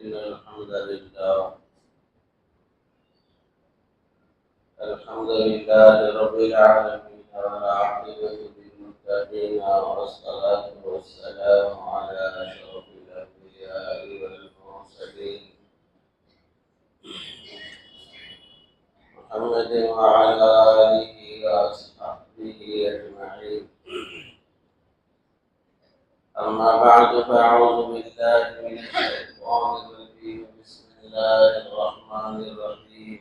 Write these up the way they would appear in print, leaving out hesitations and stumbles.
الحمد لله رب العالمين والعاقبة للمتقين والصلاة والسلام على أشرف الأنبياء والمرسلين محمد وعلى آله وأصحابه أجمعين. أما بعد فأعوذ بالله من الشيطان الرجيم. بسم الله الرحمن الرحيم.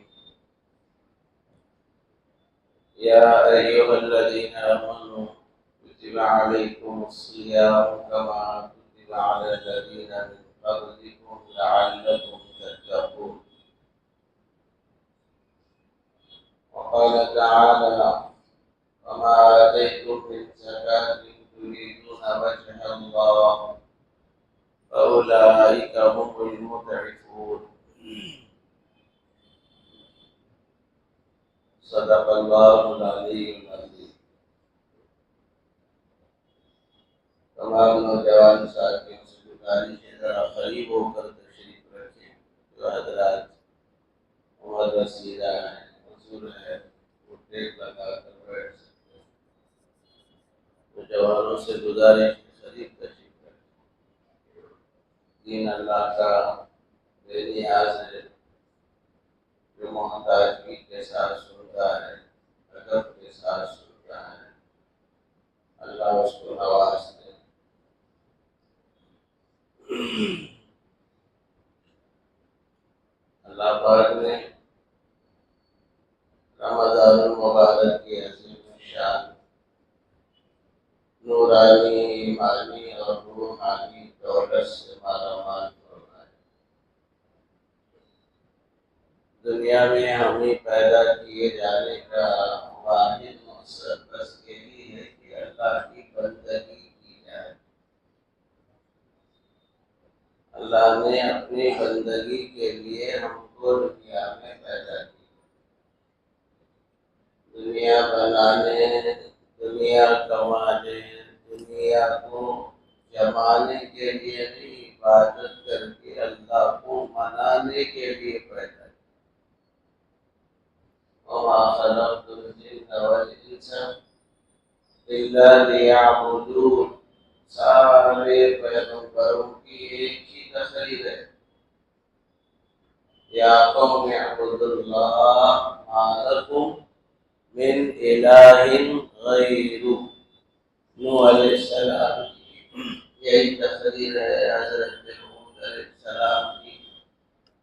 يا أيها الذين آمنوا كتب عليكم الصيام كما كتب على الذين من قبلكم لعلكم تتقون. وقال تعالى: وما آتيتم من زكاة تريدون وجه الله فأولئك هم المضعفون. صدق اللہ العلی العظیم. تمام نوجوان ساتھیوں سے گزارش ہے ذرا قریب ہو کر تشریف رکھیں. جو حضرات عمر رسیدہ ہیں، حضور ہے، وہ ٹیک لگا کر بیٹھ سکتے ہیں. نوجوانوں سے گزارش ہے قریب تشریف رکھیں. دین اللہ کا بے نیاز ہے، جو محتاجی کے ساتھ سنتا ہے، ادب کے ساتھ سنتا ہے. اللہ اس کو نواز دے. اللہ پاک نے رمضان المبارک کی عظیم شان نورانی، ایمانی اور روحانی دولت سے مالا مال فرمائے. دنیا میں ہمیں پیدا کیے جانے کا واحد مقصد بس یہی ہے کہ اللہ کی بندگی کی جائے. اللہ نے اپنی بندگی کے لیے ہم کو دنیا میں پیدا کیا. دنیا بنانے، دنیا کمانے، دنیا کو جمانے کے لیے نہیں، عبادت کر کے اللہ کو منانے کے لیے پیدا کیا. وما خلقت الجن والانس الا ليعبدون. سارے پیغمبروں کی ایک ہی تقریر ہے: یا قوم اعبدوا اللہ ما لکم من الہ غیرہ. نوح علیہ السلام کی یہی تقریر ہے. حضرت ہود علیہ السلام کی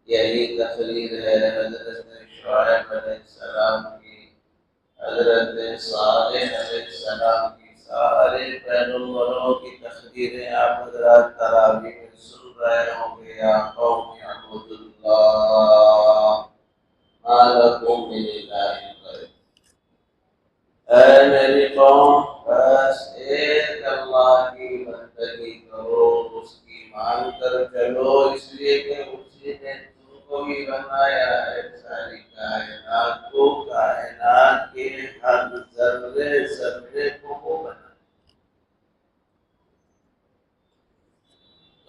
یہی تقریر ہے. حضرت شعیب علیہ السلام کی، حضرت صالح علیہ السلام کی، سارے پیغمبروں کی تقریریں آپ حضرات تراویح میں سن رہے ہوں گے. یا قوم اعبدوا اللہ ما لکم من الہ غیرہ. اے میری قوم، بس ایک اللہ کی بندگی کرو، اس کی مان کر چلو، اس لیے کہ اسی نے تم کو بھی بنایا ہے. ساری کائنات کو، کائنات کے ہر ذرے ذرے کو وہ بنایا.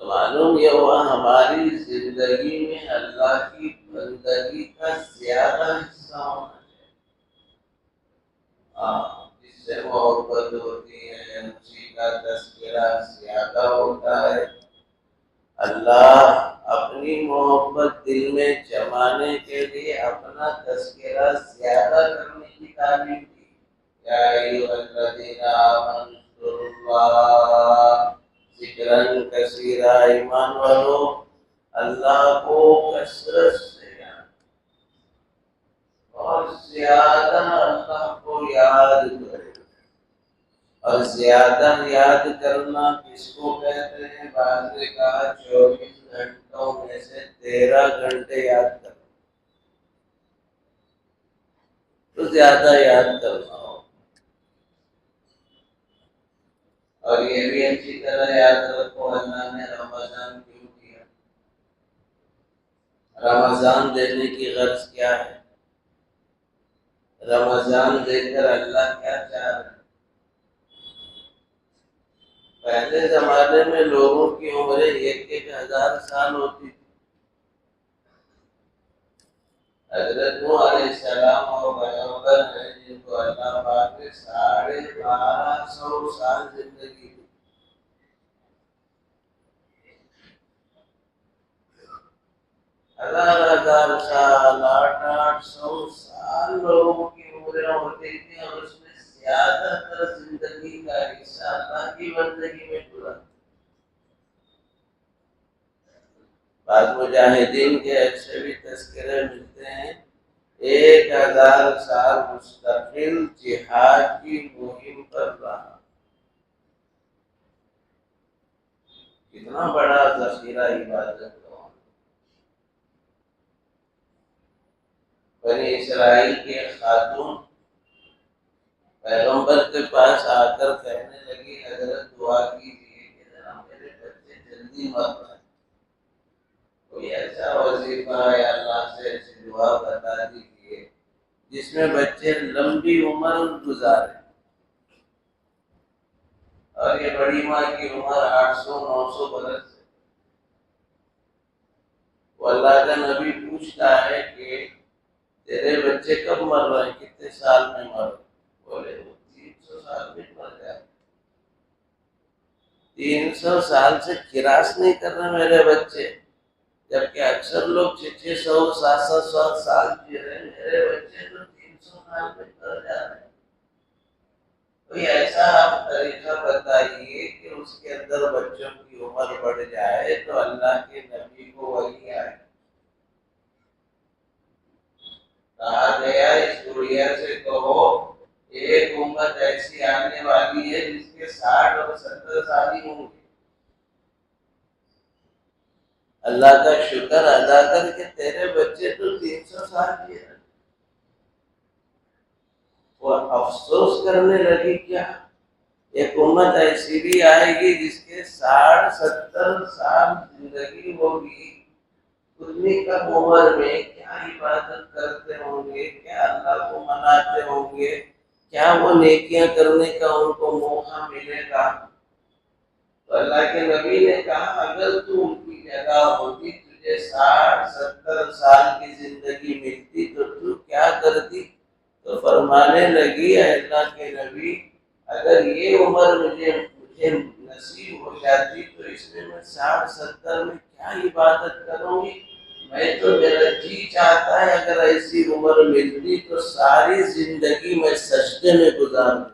تو معلوم یہ ہوا ہماری زندگی میں اللہ کی بندگی کا زیادہ حصہ ہونا چاہیے. جس سے محبت ہوتی ہے اسی کا تذکرہ زیادہ ہوتا ہے. اللہ اپنی محبت دل میں جمانے کے لیے اپنا تذکرہ زیادہ کرنے کی تعلیم دی. یا ایھا الذین آمنوا اذکروا اللہ ذکرا کثیرا. ایمان والو، اللہ کو کثرت سے یاد اور زیادہ اللہ کو یاد کرے. اور زیادہ یاد کرنا کس کو کہتے ہیں؟ بعض نے کہا 24 گھنٹوں میں سے 13 گھنٹے یاد کرنا تو زیادہ یاد کرنا ہو. اور یہ بھی اچھی طرح یاد رکھو اللہ نے رمضان کیوں کیا. رمضان دینے کی غرض کیا ہے؟ رمضان دے کر اللہ کیا چاہ رہے ہیں؟ پہلے زمانے میں لوگوں کی عمریں 1,000 سال ہوتی تھی. حضرت نوح علیہ السلام اور پیغمبر ہیں جن کو اللہ پاک نے 1250 سال زندگی دی. 1000 سال 800 سال لوگوں کی عمریں ہوتی تھی اور اس میں زیادہ تر زندگی کا حصہ اللہ کی بندگی میں گزرا. بعض مجاہدین کے ایسے بھی تذکرے ملتے ہیں 1000 سال مستقل جہاد کی مہم پر رہا. کتنا بڑا ذخیرہ عبادت کا. بنی اسرائیل کے خاتون پیغمبر کے پاس آ کر کہنے لگی حضرت دعا کیجیے کہ ذرا میرے بچے جلدی مر جائیں. کوئی ایسا وظیفہ ہے اللہ سے ایسی دعا بتا دیجیے جس میں بچے لمبی عمر گزارے. اور یہ بڑی ماں کی عمر 800-900 برس ہے. وہ اللہ کا نبی پوچھتا ہے کہ تیرے بچے کب مر رہے ہیں, کتنے سال میں مر رہے؟ بولے وہ 300 سال میں مر جائے. 300 سال سے کراس نہیں کر رہے میرے بچے, جبکہ اکثر لوگ 600-700 سال جی رہے ہیں. میرے بچے تو 300 سال میں مر جا رہے ہیں. کوئی ایسا آپ طریقہ بتائیے کہ اس کے اندر بچوں کی عمر بڑھ جائے تو اللہ کے نبی کو وہی آئے. کہا گیا اس گڑیا سے کہو ایک امت ایسی آنے والی ہے جس کے 60 اور 70 سال ہی ہوں گے. اللہ کا شکر ادا کر کے تیرے بچے تو 300 سال جی رہے. اور افسوس کرنے لگی کیا ایک امت ایسی بھی آئے گی جس کے 60-70 سال زندگی ہوگی. اتنی کم عمر میں کیا عبادت کرتے ہوں گے, کیا اللہ کو مناتے ہوں گے, کیا وہ نیکیاں کرنے کا ان کو موقع ملے گا. تو اللہ کے نبی نے کہا اگر تو ان کی جگہ ہوتی, تجھے 60-70 سال کی زندگی ملتی تو تو کیا کرتی؟ تو فرمانے لگی اللہ کے نبی اگر یہ عمر مجھے نصیب ہو جاتی تو اس میں 60-70 میں کیا عبادت کروں گی. میں تو میرا جی چاہتا ہے اگر ایسی عمر ملتی تو ساری زندگی میں سجدے میں گزار دوں.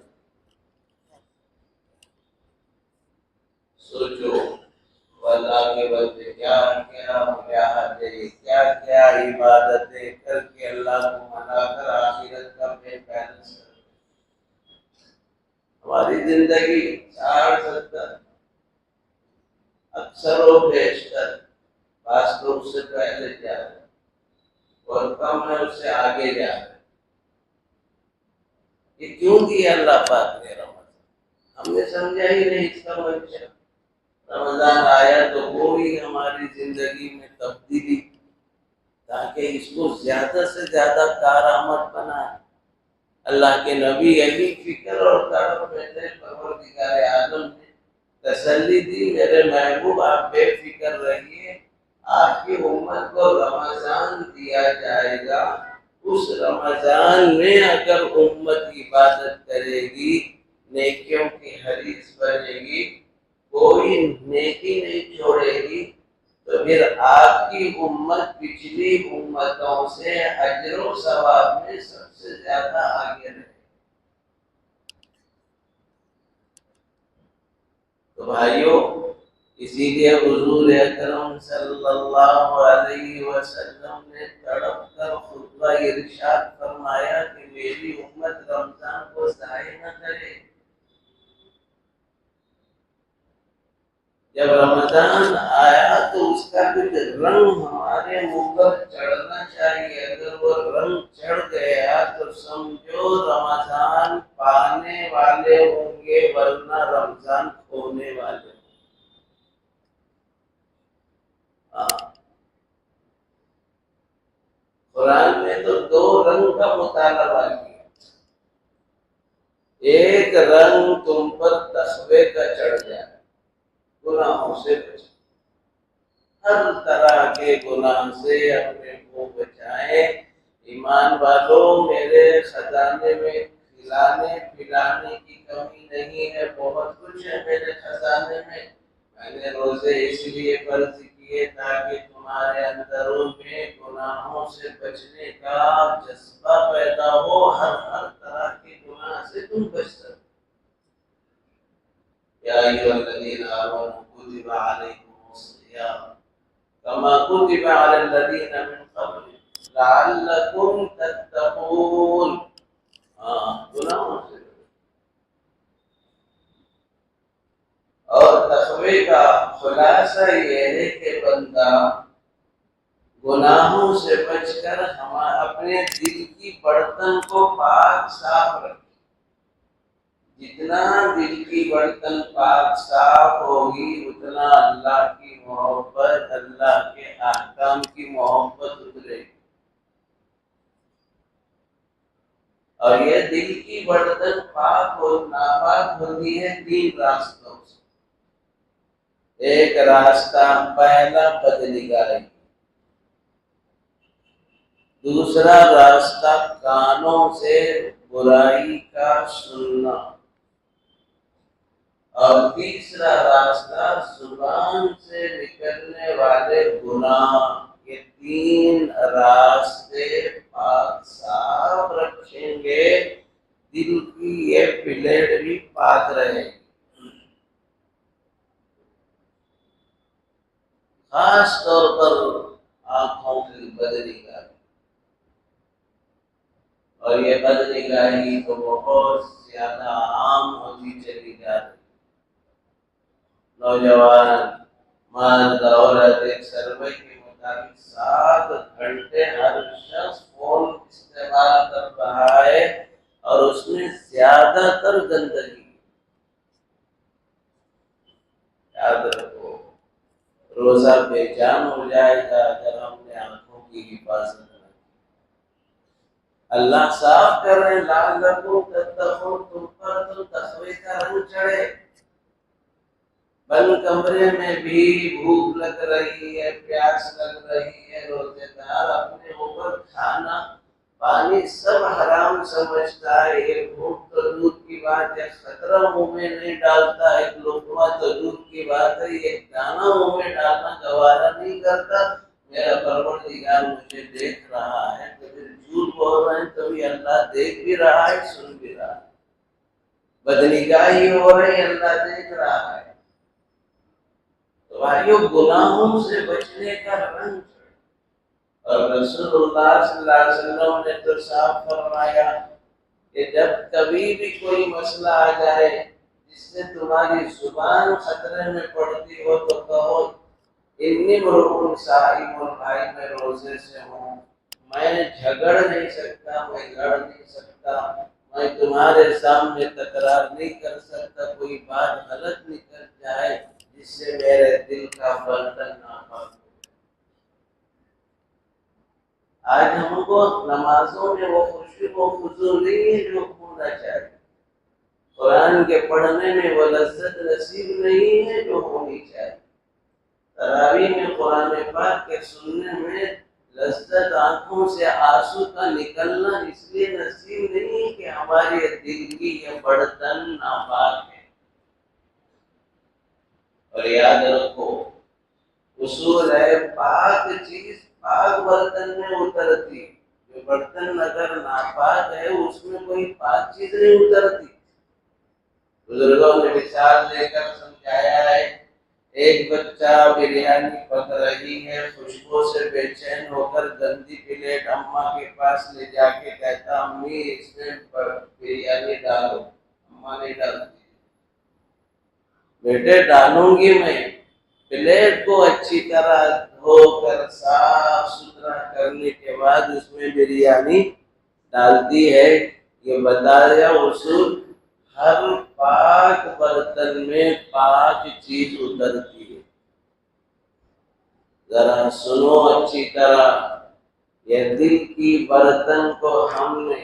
سوچو اللہ کے بندے کیا کیا مجاہدے, کیا کیا عبادتیں کر کے اللہ کو منا کر آخرت کا بینک بیلنس کر. ہماری زندگی 60-70 اکثر و بیشتر بعض لوگ سے پہلے جا رہے اور کم ہے اس سے آگے جا رہے. یہ کیوں دیا اللہ پاک نے رمضان؟ ہم نے سمجھا ہی نہیں اس کا منشا. رمضان آیا تو وہی ہماری زندگی میں تبدیلی تاکہ اس کو زیادہ سے زیادہ کارآمد بنائے. اللہ کے نبی یہی فکر اور طرف میں تھے. پروردگار عالم نے تسلی دی میرے محبوب آپ بے فکر رہیے, آپ کی امت کو رمضان دیا جائے گا. اس رمضان میں اگر امت عبادت کرے گی, نیکیوں کی حریص بنے گی, کوئی نیکی نہیں چھوڑے گی, تو پھر آپ کی امت پچھلی امتوں سے اجر و ثواب میں سب سے زیادہ آگے رہے. تو بھائیوں, اسی لیے حضور اکرم صلی اللہ علیہ وسلم نے تڑپ کر خطبہ ارشاد فرمایا کہ میری امت رمضان کو ضائع نہ کرے. جب رمضان آیا تو اس کا کچھ رنگ ہمارے منہ پر چڑھنا چاہیے. اگر وہ رنگ چڑھ گیا تو سمجھو رمضان پانے والے ہوں گے ورنہ رمضان کھونے والے. قرآن میں تو 2 رنگ کا مطالبہ کیا. ایک رنگ تم پر تقوی کا چڑھ جائے, گناہوں سے بچیں, ہر طرح کے گناہ سے اپنے کو بچائیں, ایمان والوں، میرے خزانے میں کھلانے پلانے کی کمی نہیں ہے، بہت کچھ ہے میرے خزانے میں۔ میں نے روزے اس لیے فرض کیے تاکہ تمہارے اندروں میں گناہوں سے بچنے کا جذبہ پیدا ہو، ہر طرح کے گناہ سے تم بچ سکو۔ یا ایھا الذین آمنوا کتب علیکم الصیام کما کتب علی الذین من قبلکم لعلکم تتقون۔ گناہوں سے، اور تقوی کا خلاصہ یہ ہے کہ بندہ گناہوں سے بچ کر ہم اپنے دل کی برتن کو پاک صاف رکھے۔ جتنا دل کی برتن پاک صاف ہوگی اتنا اللہ کی محبت، اللہ کے احکام کی محبت اترے گی۔ اور یہ دل کی برتن پاک اور ناپاک ہوتی ہے تین راستوں سے۔ ایک راستہ پہلا بدنگاہی، دوسرا راستہ کانوں سے برائی کا سننا، اور تیسرا راستہ زبان سے نکلنے والے گناہ۔ یہ تین راستے پاک صاف رکھیں گے، دل کی یہ پلیٹ بھی پاک رہے گی۔ خاص طور پر آنکھوں کی بدنگاہی، اور یہ بدنگاہی تو بہت زیادہ عام ہوتی چلی جا رہی۔ نوجوان مرد عورت ایک سروے کے مطابق 7 گھنٹے ہر شخص فون استعمال کر رہا ہے، اور اس میں زیادہ تر گندگی۔ یاد رکھو، روزہ بے جان ہو جائے گا اگر ہم نے آنکھوں کی حفاظت نہ کی۔ اللہ صاف کر رہے ہیں، لعلکم تتقون، تم پر تو تقوی کا رنگ چڑھے۔ بند کمرے میں بھی بھوک لگ رہی ہے، پیاس لگ رہی ہے، روزے دار اپنے اوپر کھانا پانی سب حرام سمجھتا ہے۔ ایک بھوک تو دور کی بات ہے، خطرہ منہ میں نہیں ڈالتا، ایک لقمہ تو دور کی بات ہے، ایک دانہ منہ میں ڈالنا گوارا نہیں کرتا۔ میرا پروردگار مجھے دیکھ رہا ہے، تو پھر جھوٹ بول رہے ہیں تبھی اللہ دیکھ بھی رہا ہے، سن بھی رہا ہے۔ بدنگاہی ہو رہی، اللہ دیکھ رہا ہے۔ تو بھائیو، گناہوں سے بچنے کا رنگ، اور رسول اللہ صلی اللہ علیہ وسلم نے تو صاف فرمایا کہ جب کبھی بھی کوئی مسئلہ آ جائے جس سے تمہاری زبان خطرے میں پڑتی ہو تو کہو انی مرء صائم، بھائی میں روزے سے ہوں، میں جھگڑ نہیں سکتا، میں لڑ نہیں سکتا، میں تمہارے سامنے تکرار نہیں کر سکتا، کوئی بات غلط نکل جائے جس سے میرے دل کا برتن ناپاک ہو۔ آج ہم کو نمازوں میں وہ خوشی و خضوع نہیں ہے جو ہونا چاہیے، قرآن کے پڑھنے میں وہ لذت نصیب نہیں ہے جو ہونی چاہیے، تراویح میں قرآن پاک کے سننے میں لذت، آنکھوں سے آنسو کا نکلنا اس لیے نصیب نہیں کہ ہمارے دل کی یہ برتن ناپاک ہے۔ اور یاد رکھو، اصول ہے پاک چیز پاک برتن میں اترتی، جو برتن اگر ناپاک ہے اس میں کوئی پاک چیز نہیں اترتی۔ بزرگوں نے مثال لے کر سمجھایا ہے، ایک بچہ بریانی پک رہی ہے، خوشبو سے بے چین ہو کر گندی پلیٹ اماں کے پاس لے جا کے کہتا امی اس میں بریانی ڈالو، اماں نے ڈالتی، بیٹے ڈالوں گی میں۔ پلیٹ کو اچھی طرح دھو کر صاف ستھرا کرنے کے بعد اس میں بریانی ڈالتی ہے۔ یہ بتایا اصول، ہر پاک برتن میں پاک چیز اترتی ہے۔ ذرا سنو اچھی طرح، یہ دل کی برتن کو ہم نے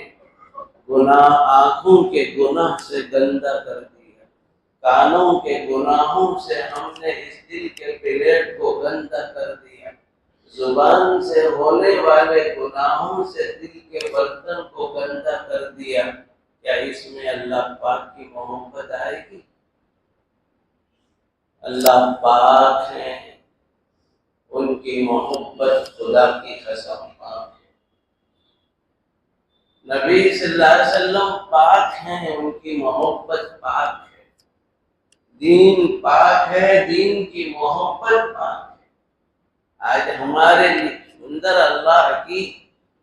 گناہ، آنکھوں کے گناہ سے گندا کر دیا، کانوں کے گناہوں سے ہم نے اس دل کے پلیٹ کو گندا کر دیا، زبان سے ہونے والے گناہوں سے دل کے برتن کو گندا کر دیا، کیا اس میں اللہ پاک کی محبت آئے گی؟ اللہ پاک ہیں، ان کی محبت خدا کی قسم پاک ہے۔ نبی صلی اللہ علیہ وسلم پاک ہیں، ان کی محبت پاک ہے۔ دین پاک ہے، دین کی محبت پاک ہے۔ آج ہمارے اندر اللہ کی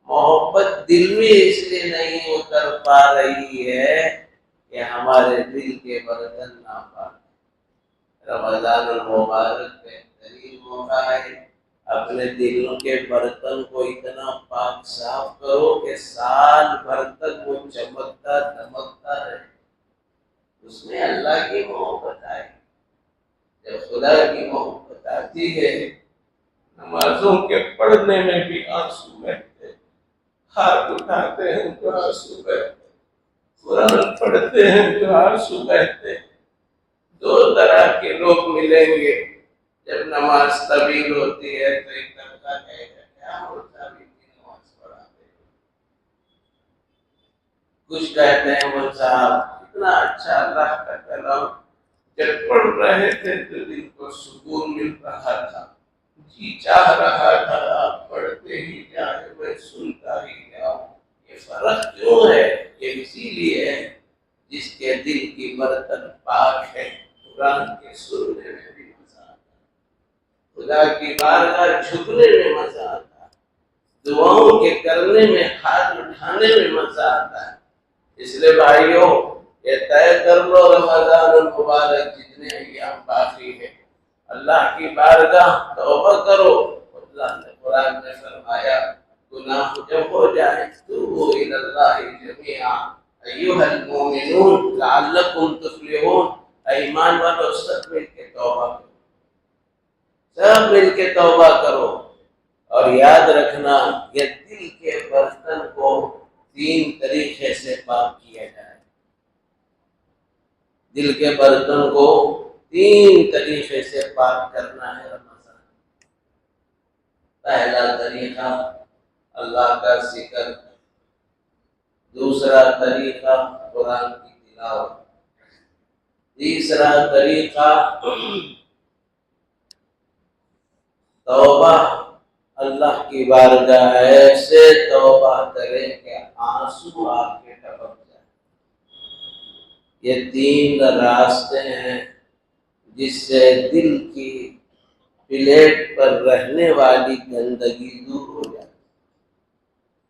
محبت دل میں اس لیے نہیں اتر پا رہی ہے کہ ہمارے دل کے برتن ناپاک ہیں۔ رمضان المبارک بہترین موقع ہے، اپنے دلوں کے برتن کو اتنا پاک صاف کرو کہ سال بھر تک وہ چمکتا دمکتا رہے، اس میں اللہ کی محبت آئے۔ جب خدا کی محبت آتی ہے، نمازوں کے پڑھنے میں بھی آنسو بہتے، ہاتھ اٹھاتے ہیں تو آنسو بہتے، قرآن پڑھتے ہیں تو آنسو بہتے۔ دو طرح کے لوگ ملیں گے، جب نماز طویل ہوتی ہے تو ایک طبقہ کہے گا کیا ہوتا بھی نماز پڑھاتے ہیں، کچھ کہتے ہیں وہ صاحب اتنا اچھا اللہ کا کلام جب پڑھ رہے تھے تو دل کو سکون مل رہا تھا، جی چاہ رہا تھا آپ پڑھتے ہی جائے میں سنتا ہی جاؤں۔ یہ فرق کیوں ہے؟ یہ اسی لیے ہے جس کے دل کی برتن پاک ہے، قرآن کے سننے میں بھی مزہ آتا ہے، خدا کی بارگاہ جھکنے میں مزہ آتا ہے، دعاؤں کے کرنے میں، ہاتھ اٹھانے میں مزہ آتا ہے۔ اس لیے بھائیوں، یہ طے کر لو رمضان المبارک جتنے ایام باقی ہے، اللہ کی بارگاہ توبہ کرو۔ اللہ نے قرآن میں فرمایا گناہ جب ہو جائے توبوا الی اللہ جمیعا ایھا المؤمنون لعلکم تفلحون، ایمان والو سب مل کے توبہ کرو، سب مل کے توبہ کرو، اور یاد رکھنا یہ دل کے برتن کو 3 طریقے سے پاک کیا جائے۔ دل کے برتن کو 3 طریقے سے پاک کرنا ہے رمضان۔ پہلا طریقہ اللہ کا ذکر، دوسرا طریقہ قرآن کی تلاوت، تیسرا طریقہ توبہ، اللہ کی بارگاہ ایسے توبہ کرے کہ آنسو آپ کے ٹپک جائے۔ یہ 3 راستے ہیں جس سے دل کی پلیٹ پر رہنے والی گندگی دور ہو جاتی۔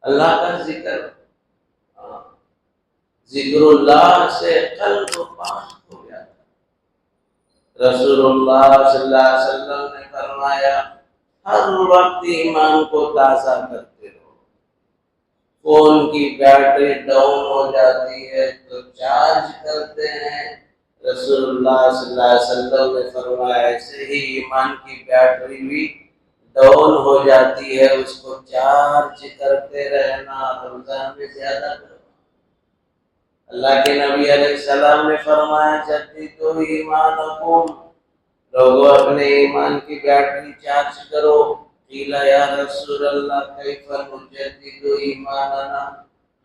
اللہ کا ذکر، ذکر اللہ سے قلب پاک ہو جاتا۔ رسول اللہ صلی اللہ علیہ وسلم نے فرمایا ہر وقت ایمان کو تازہ کرتے رہو۔ فون کی بیٹری ڈاؤن ہو جاتی ہے تو چارج کرتے ہیں، رسول اللہ صلی اللہ علیہ وسلم نے فرمایا ایسے ہی ایمان کی بیٹری بھی ڈاؤن ہو جاتی ہے، اس کو چارج کرتے رہنا، رمضان میں زیادہ کرو۔ اللہ کے نبی علیہ السلام نے فرمایا جددوا ایمانکم، لوگوں اپنے ایمان کی بیٹری چارج کرو۔ قیل یا رسول اللہ کیف نجدد ایماننا،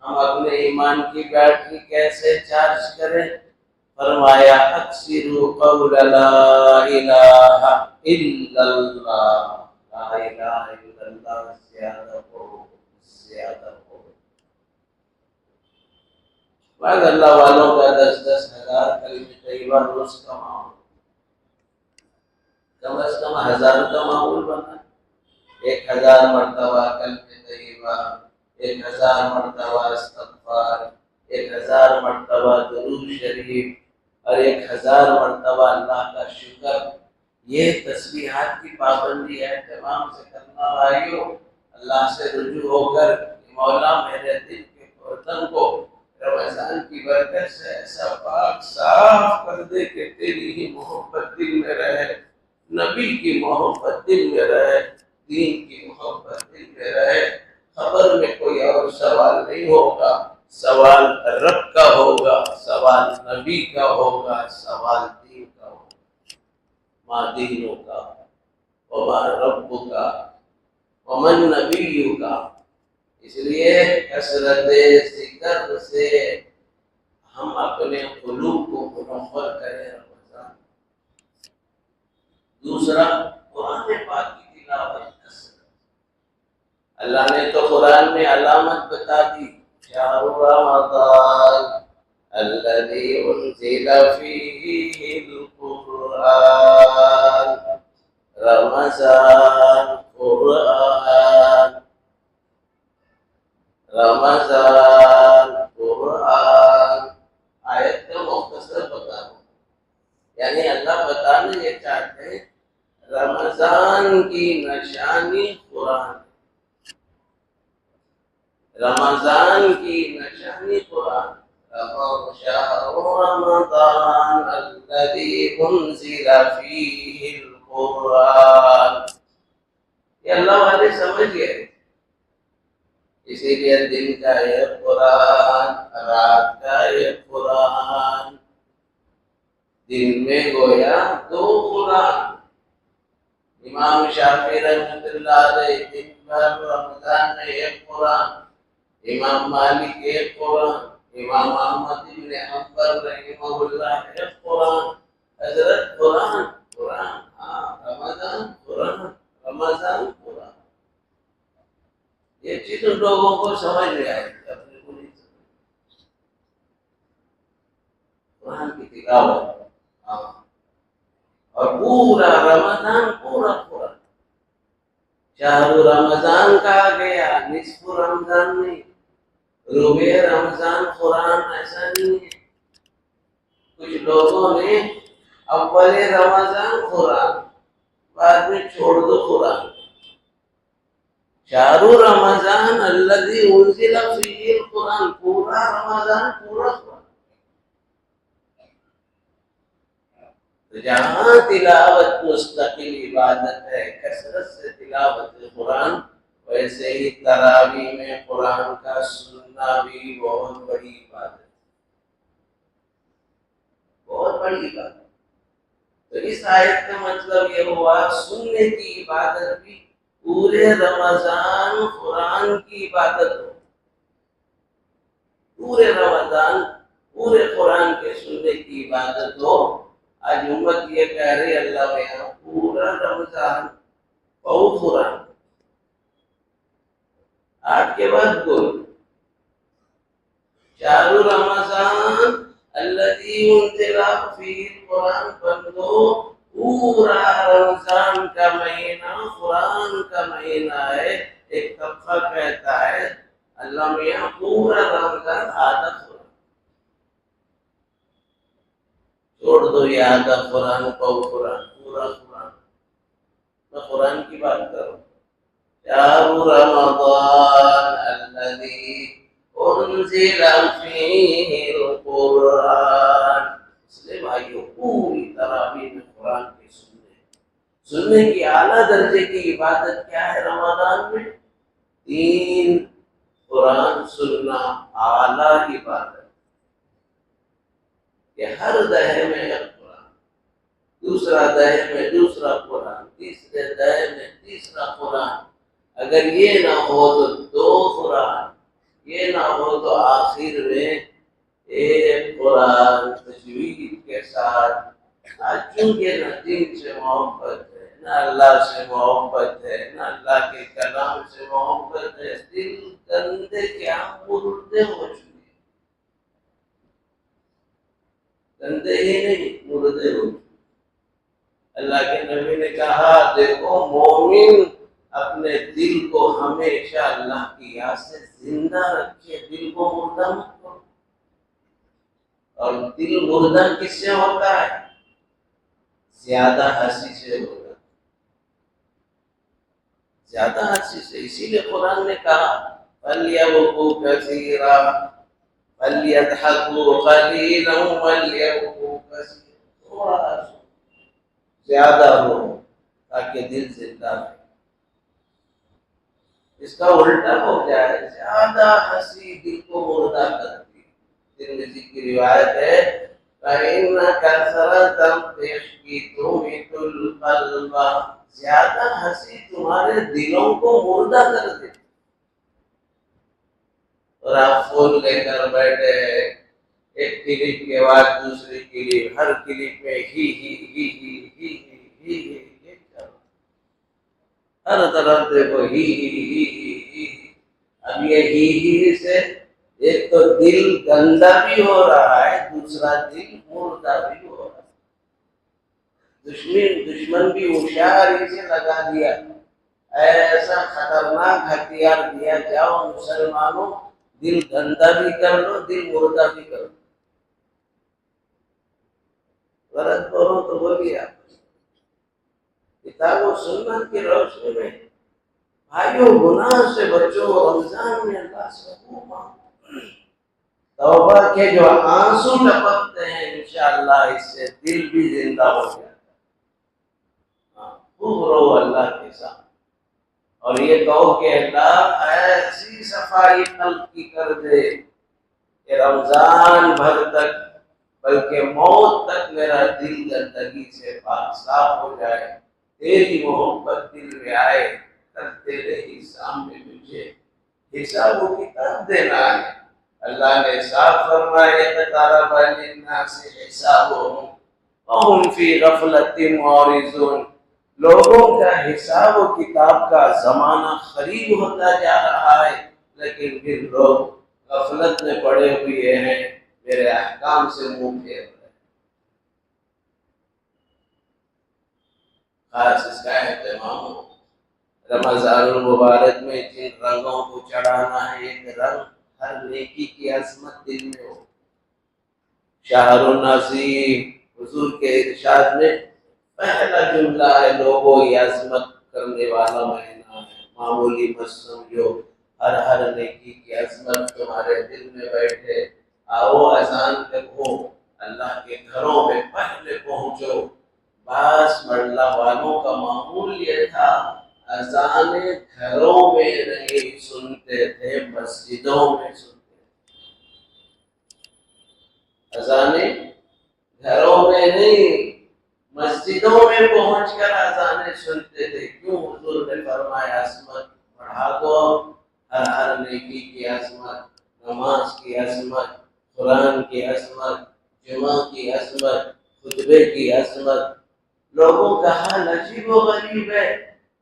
ہم اپنے ایمان کی بیٹری کیسے چارج کریں؟ فرمایا اکثروا قول لا الہ الا اللہ، لا الہ الا اللہ زیادہ ہو، زیادہ ہو۔ بعض اللہ والوں کا 10,000 کلمہ طیبہ روز کماؤ، کم از کم 1000 کا معمول بنا، 1000 مرتبہ کلمہ طیبہ، 1000 مرتبہ استغفار، 1000 مرتبہ درود شریف، اور 1000 مرتبہ اللہ کا شکر۔ یہ تسبیحات کی پابندی ہے، اہتمام سے کرنا بھائیو۔ اللہ سے رجوع ہو کر مولا میرے دل کے برتن کو رمضان کی برکت سے ایسا پاک صاف کر دے کہ تیری ہی محبت دل میں رہے، نبی کی محبت دل میں رہے، دین کی محبت دل میں رہے۔ خبر میں کوئی اور سوال نہیں ہوگا، سوال رب کا ہوگا، سوال نبی کا ہوگا، سوال دین کا ہوگا۔ ما دینوں کا وما رب کا ومن نبی کا، اس لیے کثرت ذکر سے ہم اپنے قلوب کو منور کریں رمضان۔ دوسرا، قرآن پاک کی تلاوت کثرت۔ اللہ نے تو قرآن میں علامت بتا دی، شہر رمضان الذی انزل فیہ القرآن، رمضان قرآن، رمضان قرآن۔ آیت کا مختصر بتا دوں، یعنی اللہ بتانا یہ چاہتے ہیں رمضان کی نشانی قرآن، رمضان کی نشانی قرآن۔ شہر رمضان الذی انزل فیہ القرآن، یہ اللہ والے سمجھ گئے، اسی لیے دن کا یہ قرآن، رات کا یہ قرآن، دن میں گویا دو قرآن۔ امام شافعی رحمۃ اللہ علیہ دن بھر رمضان میں ایک قرآن، امام مالک ایک قرآن، امام احمد بن حنبل رحمہ اللہ ایک قرآن۔ حضرت قرآن قرآن، ہاں رمضان قرآن، رمضان قرآن۔ یہ چیز ان لوگوں کو سمجھ میں آئی، اپنے کو نہیں سمجھ۔ قرآن کی تلاوت، ہاں، اور پورا رمضان پورا قرآن۔ شہر رمضان کہا گیا، نصف رمضان نہیں، ربع رمضان قرآن ایسا نہیں ہے۔ کچھ لوگوں نے اول رمضان قرآن، بعد میں چھوڑ دو قرآن۔ شہر رمضان الذی انزل فیہ القرآن، پورا رمضان پورا قرآن۔ تو جہاں تلاوت مستقل عبادت ہے، کثرت سے تلاوت قرآن، ویسے ہی تراویح میں قرآن کا سننا بھی بہت بڑی عبادت، بہت بڑی عبادت۔ تو اس آیت کا مطلب یہ ہوا سننے کی عبادت بھی پورے رمضان قرآن کی عبادت ہو، پورے رمضان پورے قرآن کے سننے کی عبادت ہو۔ آج امت یہ کہہ رہی اللہ میں پورا رمضان بہت قرآن، آج کے بعد بول شہر رمضان الذی انزل فیہ القرآن، بندو پورا رمضان کا مہینہ قرآن کا مہینہ ہے۔ ایک طبقہ کہتا ہے اللہ میاں پورا رمضان آدھا قرآن، چھوڑ دو یہ آدھا قرآن کو قرآن، پورا قرآن۔ میں قرآن کی بات کروں، شہر رمضان الذی انزل فیہ القرآن۔ اس لیے بھائیو پوری تراویح میں قرآن کی سننے کی اعلیٰ درجے کی عبادت کیا ہے رمضان میں؟ 3 قرآن سننا اعلیٰ عبادت، کہ ہر دہر میں ایک قرآن، دوسرا دہر میں دوسرا قرآن، تیسرے دہر میں تیسرا قرآن۔ اگر یہ نہ ہو تو 2 قرآن، یہ نہ ہو تو آخر میں ایک قرآن تجوید کے ساتھ۔ چونکہ نہ دین سے محبت ہے، نہ اللہ سے محبت ہے، نہ اللہ کے کلام سے محبت ہے، دل گندے کیا مردے ہو چکے، گندے ہی نہیں مردے ہو چکے۔ اللہ کے نبی نے کہا دیکھو مومن اپنے دل کو ہمیشہ اللہ کی یاد سے زندہ رکھے، دل کو مردہ مت کرو۔ اور دل مردہ کس سے ہوتا ہے؟ زیادہ ہنسی سے ہوتا ہے، زیادہ ہنسی سے۔ اسی لیے قرآن نے کہا فَلْيَبْكُوا كَثِيرًا فَلْيَضْحَكُوا قَلِيلًا وَلْيَبْكُوا كَثِيرًا، زیادہ ہو تاکہ دل زندہ رہے۔ اس کا الٹا ہو جائے، زیادہ ہنسی دل کو مردہ کرتی۔ ترمذی کی روایت ہے فإن كثرة الضحك تميت القلب، زیادہ ہنسی تمہارے دلوں کو مردہ کر دے. اور آپ فون لے کر بیٹھے ہیں، ایک کلپ کے بعد دوسری کلپ، ہر کلپ میں ہی ہر طرف دیکھو ہی. اب یہ ہی سے ایک تو دل گندا بھی ہو رہا ہے، دوسرا دل مردہ بھی ہو رہا ہے. دشمن بھی ہوشیاری سے لگا دیا، ایسا خطرناک ہتھیار دیا، جاؤ مسلمانوں دل گندا بھی کر لو، دل مردہ بھی کر لو. غلط بولو تو بولیے آپ. کتاب و سنت کی روشنی میں بھائیوں گناہ سے بچو، رمضان میں اللہ سے مانگو. توبہ کے جو آنسو ٹپکتے ہیں انشاءاللہ اس سے دل بھی زندہ ہو جاتا ہے. خوب رو اللہ کے ساتھ اور یہ کہو کہ اللہ ایسی صفائی قلب کی کر دے کہ رمضان بھر تک بلکہ موت تک میرا دل گندگی سے پاک صاف ہو جائے. تیری محبت دل میں آئے، تب تیرے ہی سامنے مجھے حساب و کتاب دینا ہے. اللہ نے صاف فرمایا اقترب للناس حسابهم وهم فی غفلۃ معرضون. لوگوں کا حساب و کتاب کا زمانہ قریب ہوتا جا رہا ہے، لیکن پھر لوگ غفلت میں پڑے ہوئے ہیں، میرے احکام سے منہ پھیر رہے ہیں. خاص اس کا اہتمام ہو. رمضان المبارک میں جن رنگوں کو چڑھانا ہے، ایک رنگ ہر نیکی کی عظمت دل میں ہو. شہر النظیم حضور کے ارشاد میں پہلا جملہ ہے، لوگوں یہ عظمت کرنے والا مہینہ ہے، معمولی مت سمجھو، ہر نیکی کی عظمت تمہارے دل میں بیٹھے. آؤ اذان پہ ہو، اللہ کے گھروں میں پہلے پہنچو. بعض مرلہ والوں کا معمول یہ تھا، اذان گھروں میں نہیں سنتے تھے، مسجدوں میں سنتے تھے. اذان گھروں میں نہیں، مسجدوں میں پہنچ کر اذانیں سنتے تھے. کیوں؟ حضور نے فرمایا عظمت بڑھا دو، ہر نیکی کی عظمت، نماز کی عظمت، قرآن کی عظمت، جمعہ کی عظمت، خطبے کی عظمت. لوگوں کا حال عجیب و غریب ہے.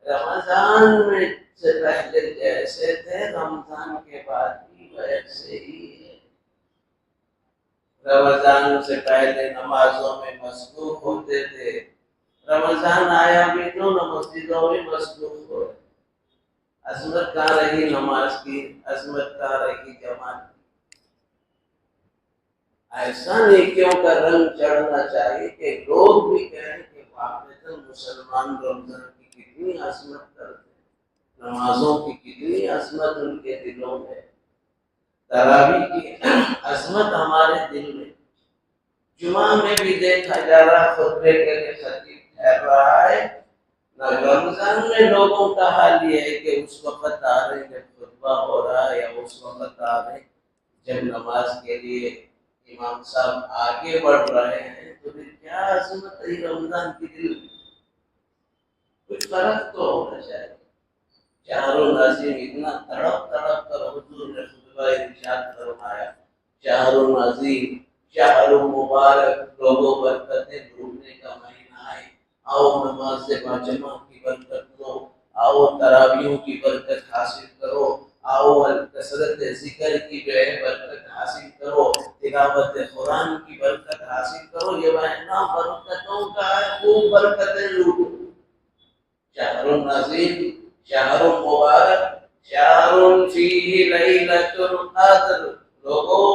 رمضان میں سے پہلے جیسے تھے، رمضان کے بعد بھی ویسے ہی ہے. رمضان سے پہلے نمازوں میں مصروف ہوتے تھے، رمضان آیا بھی تو نہ مسجدوں میں مصروف ہو. عظمت کہاں رہی نماز کی، عظمت کہاں رہی جماعت کی. ایسا نیکیوں کا رنگ چڑھنا چاہیے کہ لوگ بھی کہیں کہ واقعی مسلمان رمضان کی کتنی عظمت کرتے ہیں، نمازوں کی کتنی عظمت ان کے دلوں میں، تراویح کی عظمت ہمارے دل میں. جمعہ میں بھی دیکھا جا رہا خطبے کے لیے خطیب ٹھہر رہا ہے. رمضان میں لوگوں کا حال یہ ہے کہ اس وقت آ رہے جب خطبہ ہو رہا ہے، یا اس وقت آ رہے جب نماز کے لیے امام صاحب آگے بڑھ رہے ہیں. تو پھر کیا عظمت ہے رمضان کی دل میں. کچھ فرق تو ہونا چاہیے. شہر النظیم اتنا تڑپ تڑپ کر حضور نے خطبہ ارشاد فرمایا، شہر النظیم شہر مبارک، لوگوں برکتیں ڈھونڈنے کا مہینہ ہے. آؤ نماز باجماع کی برکت لو، آؤ تراویحوں کی برکت حاصل کرو، آؤ کثرت ذکر کی جو ہے برکت حاصل کرو، تلاوت قرآن کی برکت حاصل کرو. یہ مہینہ برکتوں کا ہے، خوب برکتیں لوٹو. شہر النظیم شہر مبارک شہر فیہ لیلۃ القدر. لوگوں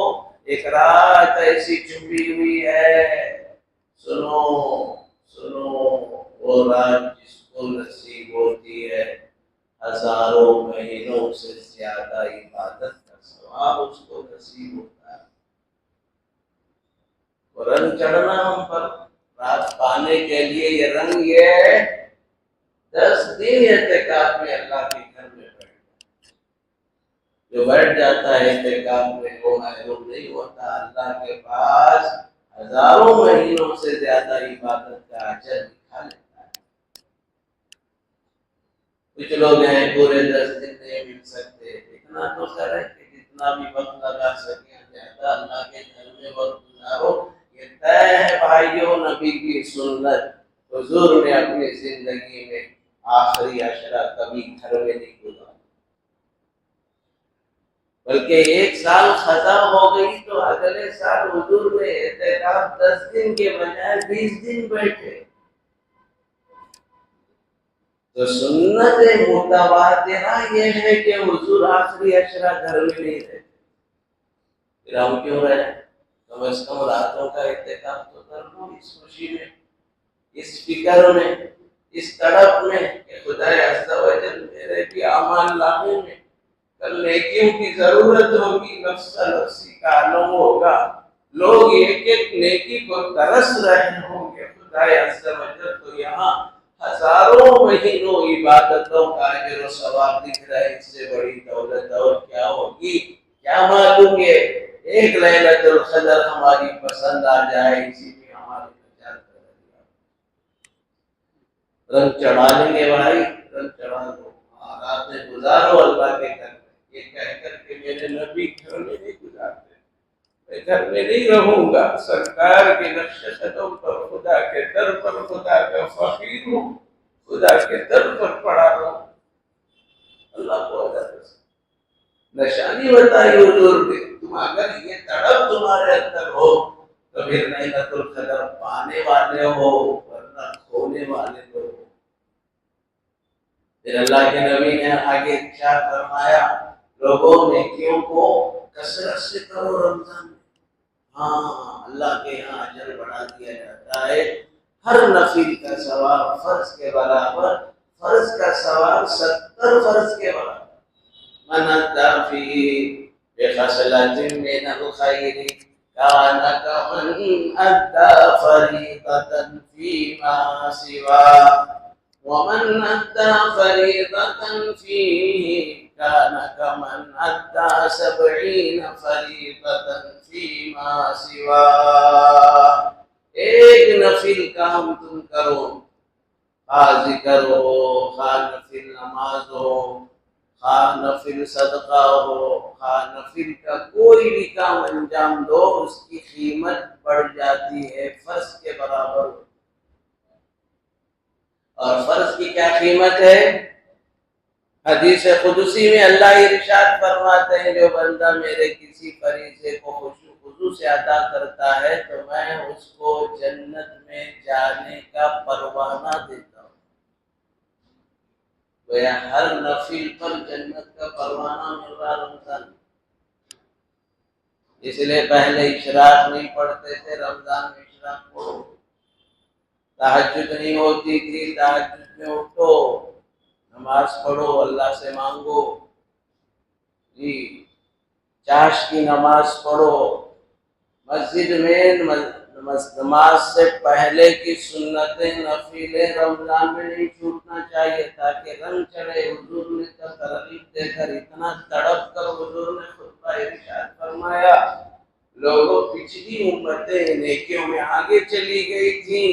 ایک رات ایسی چھپی ہوئی ہے، سنو سنو، وہ رات جس کو نصیب ہوتی ہے ہزاروں مہینوں سے زیادہ عبادت کا ثواب اس کو نصیب ہوتا ہے. وہ رنگ چڑھنا ہم پر رات پانے کے لیے، یہ رنگ یہ ہے 10 دن اعتکاف میں اللہ کے گھر میں جو بیٹھ جاتا ہے اعتکاف میں وہ محروم نہیں ہوتا. اللہ کے پاس ہزاروں مہینوں سے زیادہ عبادت کا اجر دکھا لیتا ہے۔ کچھ لوگ ہیں پورے 10 دن نہیں مل سکتے، اتنا تو خیر ہے کہ جتنا بھی وقت لگا سکیں زیادہ اللہ کے گھر میں وقت گزارو۔ یہ طے ہے بھائیوں، نبی کی سنت، حضور نے اپنی زندگی میں آخری عشرہ کبھی گھر میں نہیں گزارا، بلکہ ایک سال ختم ہو گئی تو اگلے سال حضور نے اعتکاف 10 دن کے بجائے 20 دن بیٹھے۔ تو سنت متواترہ یہ ہے کہ حضور آخری عشرہ گھر میں نہیں رہتے، پھر ہم کیوں رہے؟ کم از کم راتوں کا اعتکاف تو کر لو، اس خوشی میں، اس فکر میں، اس تڑپ میں کہ خدا عز و جل میرے بھی اعمال لانے میں کل نیکیوں کی ضرورت ہوگی، نفس نفسی کا عالم ہوگا، لوگ ایک ایک نیکی کو ترس رہے ہوں گے، خدا عز و جل تو یہاں ہزاروں مہینوں عبادتوں کا اجر و ثواب دکھ رہا ہے، اس سے بڑی دولت اور کیا ہوگی؟ کیا معلوم یہ ایک لیلۃ القدر ہماری پسند آ جائے، اسی میں ہماری نجات کر دیا، رنگ چڑھا لیں گے بھائی، رنگ چڑھا دو، راتیں گزارو اللہ کے گھر میں، یہ کہہ کر کہ میرے نبی گھر میں نہیں گزارتے، میں گھر میں نہیں رہوں گا، سرکار کے نقش قدم پر، خدا کے در پر خدا کا فقیر ہوں، خدا کے در پر پڑا رہوں۔ اللہ کو نشانی بتائی حضور نے، تم اگر یہ تڑپ تمہارے اندر ہو تو پھر لیلۃ القدر پانے والے ہو، ورنہ کھونے والے ہو۔ پھر اللہ کے نبی نے آگے ارشاد فرمایا، لوگوں نیکیوں کو کثرت سے کرو رمضان میں، ہاں اللہ کے یہاں اجر بڑھا دیا جاتا ہے، ہر نفل کا ثواب فرض کے برابر، فرض کا ثواب 70 فرض کے برابر۔ من ادى فيه بخصلة من الخير كان كمن ادى فريضة فيما سواه، ومن ادى فريضة فيه كان كمن ادى 70 فريضة فيما سواه۔ ایک نفل کام تم کرو، خواہ ذکر ہو، خواہ نفل نماز ہو، خواہ نفل صدقہ ہو، خواہ نفل کا کوئی بھی کام انجام دو، اس کی قیمت بڑھ جاتی ہے، فرض کے برابر۔ اور فرض کی کیا قیمت ہے؟ حدیث قدسی میں اللہ ارشاد فرماتے ہیں، جو بندہ میرے کسی فریضے کو خشوع و خضوع سے ادا کرتا ہے تو میں اس کو جنت میں جانے کا پروانہ دیتا ہوں۔ ہر نفل پر جنت کا پروانہ مل رہا رمضان، اس لیے پہلے اشراق نہیں پڑھتے تھے، رمضان میں اشراق پڑھو، تہجد نہیں ہوتی تھی، تہجد میں اٹھو، نماز پڑھو، اللہ سے مانگو، جی چاش کی نماز پڑھو، مسجد میں نماز سے پہلے کی سنتیں نفلیں رمضان میں نہیں چھوٹنا چاہیے، تاکہ رنگ چڑھے۔ حضور نے ترغیب دے کر اتنا تڑپ کر حضور نے خطبہ ارشاد فرمایا، لوگوں پچھلی امتیں نیکیوں میں آگے چلی گئی تھیں،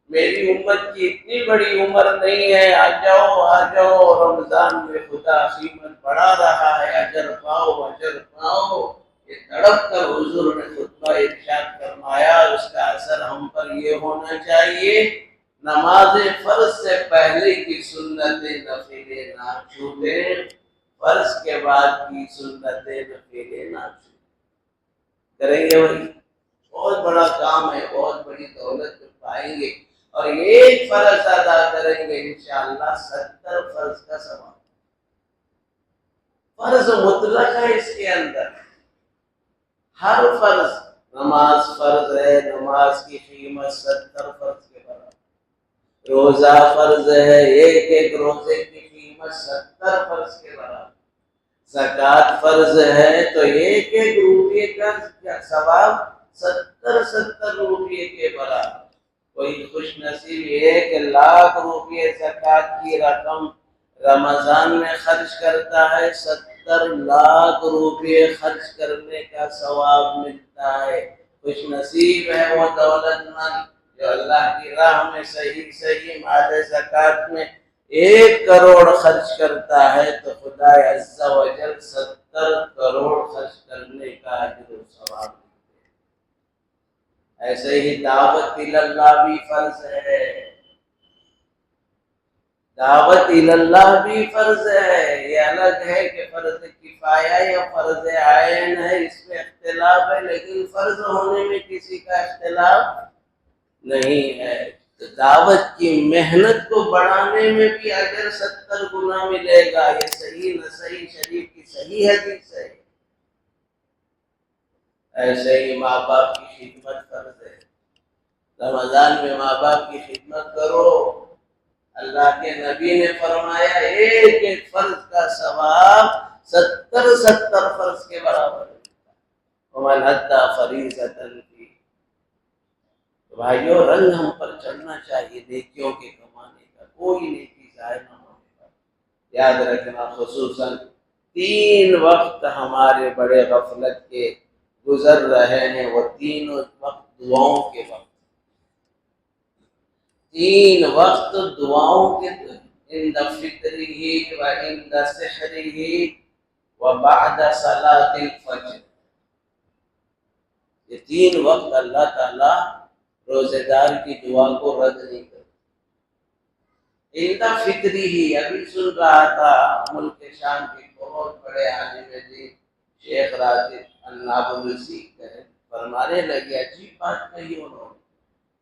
میری امت کی اتنی بڑی عمر نہیں ہے، آ جاؤ رمضان میں خدا قیمت بڑھا رہا ہے، اجر پاؤ اجر پاؤ۔ یہ تڑپ کر حضور نے خطبہ ارشاد فرمایا، اس کا اثر ہم پر یہ ہونا چاہیے، نماز فرض سے پہلے کی سنتیں نفلیں نہ چھوٹیں، فرض کے بعد کی سنتیں نفلیں نہ چھوٹیں۔ کریں گے بھائی، بہت بڑا کام ہے، بہت بڑی دولت پائیں گے، اور ایک فرض ادا کریں گے انشاءاللہ 70 فرض کا ثواب۔ فرض مطلق ہے اس کے اندر، ہر فرض، نماز فرض ہے، نماز کی قیمت 70 فرض کے برابر، روزہ فرض ہے، ایک ایک روزے کی قیمت 70 فرض کے برابر، زکوٰۃ فرض ہے تو ایک ایک روپے کا ثواب 70 روپے کے برابر۔ کوئی خوش نصیب یہ کہ 1,00,000 روپے زکوٰۃ کی رقم رمضان میں خرچ کرتا ہے، 70 لاکھ روپے خرچ کرنے کا ثواب ملتا ہے۔ خوش نصیب ہے وہ دولت مند جو اللہ کی راہ میں صحیح مال زکوٰۃ میں 1 کروڑ خرچ کرتا ہے تو خدا عز و جل 70 کروڑ خرچ کرنے کا اجر و ثواب دیتے ہیں۔ ایسے ہی دعوت اللہ بھی فرض ہے، دعوت اللہ بھی فرض ہے۔ یہ الگ ہے کہ فرض کفایہ یا فرض عین ہے، اس میں اختلاف ہے، لیکن فرض ہونے میں کسی کا اختلاف نہیں ہے۔ تو دعوت کی محنت کو بڑھانے میں بھی اجر 70 گنا ملے گا۔ یہ صحیح نسائی شریف کی صحیح حدیث ہے۔ ایسے ہی ماں باپ کی خدمت فرض ہے۔ رمضان میں ماں باپ کی خدمت کرو۔ اللہ کے نبی نے فرمایا ایک فرض کا ثواب 70 فرض کے برابر ہے۔ وَمَنْ أَدَّى فَرِيضَةً فِي۔ بھائیو رنگ ہم پر چڑھنا چاہیے نیکیوں کے کمانے کا، کوئی نیکی ضائع نہ ہونے کا۔ یاد رکھنا خصوصاً 3 وقت ہمارے بڑے غفلت کے گزر رہے ہیں، وہ 3 وقت دعاؤں کے وقت، 3 وقت دعاؤں کے، عند فطرہ و عند سحرہ و بعد صلاۃ الفجر۔ یہ 3 وقت اللہ تعالیٰ روزے دار کی دعا کو رد نہیں کرتا۔ عند فطرہ، ابھی سن رہا تھا ملک شام کے بہت بڑے عالم دین شیخ راشد النابلسی فرمانے لگے، عجیب بات کہی انہوں نے،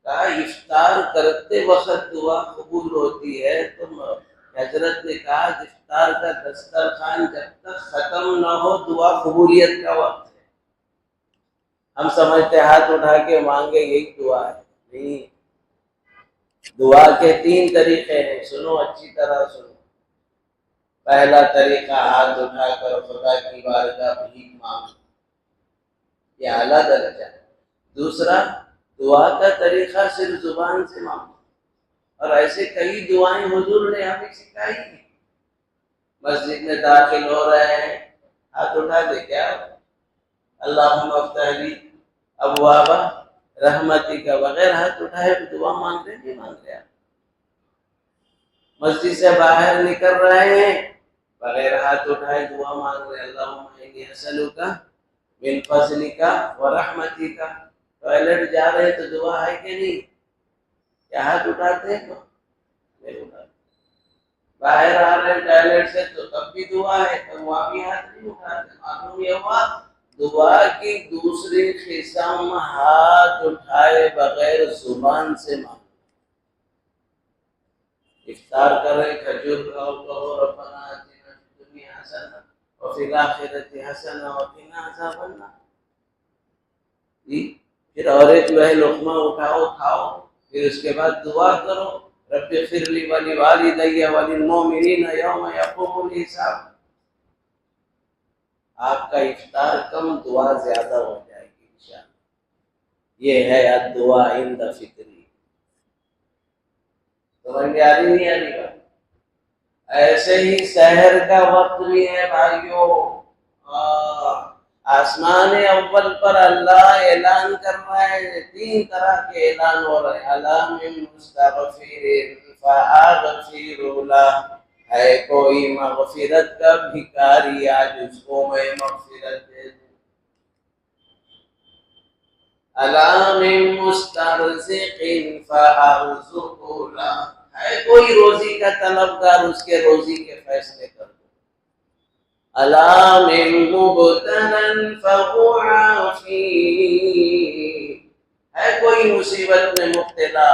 کہا افطار کرتے وقت دعا قبول ہوتی ہے، تو حضرت نے کہا افطار کا دسترخوان جب تک ختم نہ ہو دعا قبولیت کا وقت ہے۔ ہم سمجھتے ہاتھ اٹھا کے مانگے یہی دعا ہے، نہیں۔ دعا کے 3 طریقے ہیں، سنو اچھی طرح سنو۔ پہلا طریقہ ہاتھ اٹھا کر خدا کی بارگاہ بھیک مانگو، یہ اعلیٰ درجہ ہے۔ دوسرا دعا کا طریقہ صرف زبان سے مانگو، اور ایسے کئی دعائیں حضور نے ہمیں سکھائی ہیں۔ مسجد میں داخل ہو رہے ہیں، ہاتھ اٹھا دے، کیا اللہم افتح لی ابواب رحمتی کا بغیر ہاتھ اٹھائے دعا مانگ رہے نہیں مانگ رہے۔ مسجد سے باہر نکل رہے ہیں، بغیر ہاتھ اٹھائے دعا مانگ رہے، اللہم انی اسألک من فضلک ورحمتک۔ ٹوائلٹ جا رہے تو دعا ہے کہ نہیں؟ کیا ہاتھ اٹھاتے ہیں؟ نہیں اٹھاتے۔ باہر آ رہے ہیں ٹوائلٹ سے تو تب بھی دعا ہے، تو وہاں بھی ہاتھ نہیں اٹھاتے۔ معلوم یہ ہوا دعا کی دوسری قسم ہاتھ اٹھائے بغیر زبان سے مانگو۔ افطار کرے، کھجور کھاؤ، کہو ربنا آتنا فی الدنیا حسنہ وفی الآخرۃ حسنہ وقنا عذاب النار۔ پھر اور ایک جو ہے لقمہ اٹھاؤ کھاؤ، پھر اس کے بعد دعا کرو رب اغفر لی ولوالدی وللمؤمنین یوم یقوم الحساب۔ آپ کا افطار کم، دعا زیادہ ہو جائے گی انشاءاللہ۔ یہ ہے الدعاء عند فطری۔ سمجھ میں آ رہی نہیں آ رہی بات؟ ایسے ہی سحر کا وقت بھی ہے بھائیو۔ آسمان اول پر اللہ اعلان کر رہا ہے، 3 طرح کے اعلان ہو رہے ہیں۔ علام مستغفر فاغفر لہ، ہے کوئی مغفرت کا بھکاری آج اس کو میں مغفرت دے دوں۔ علام مسترزق فارزق لہ، ہے کوئی روزی کا طلبگار اس کے روزی کے فیصلے کر دو۔ علام مبتلا فهو عافی، ہے کوئی مصیبت میں مبتلا،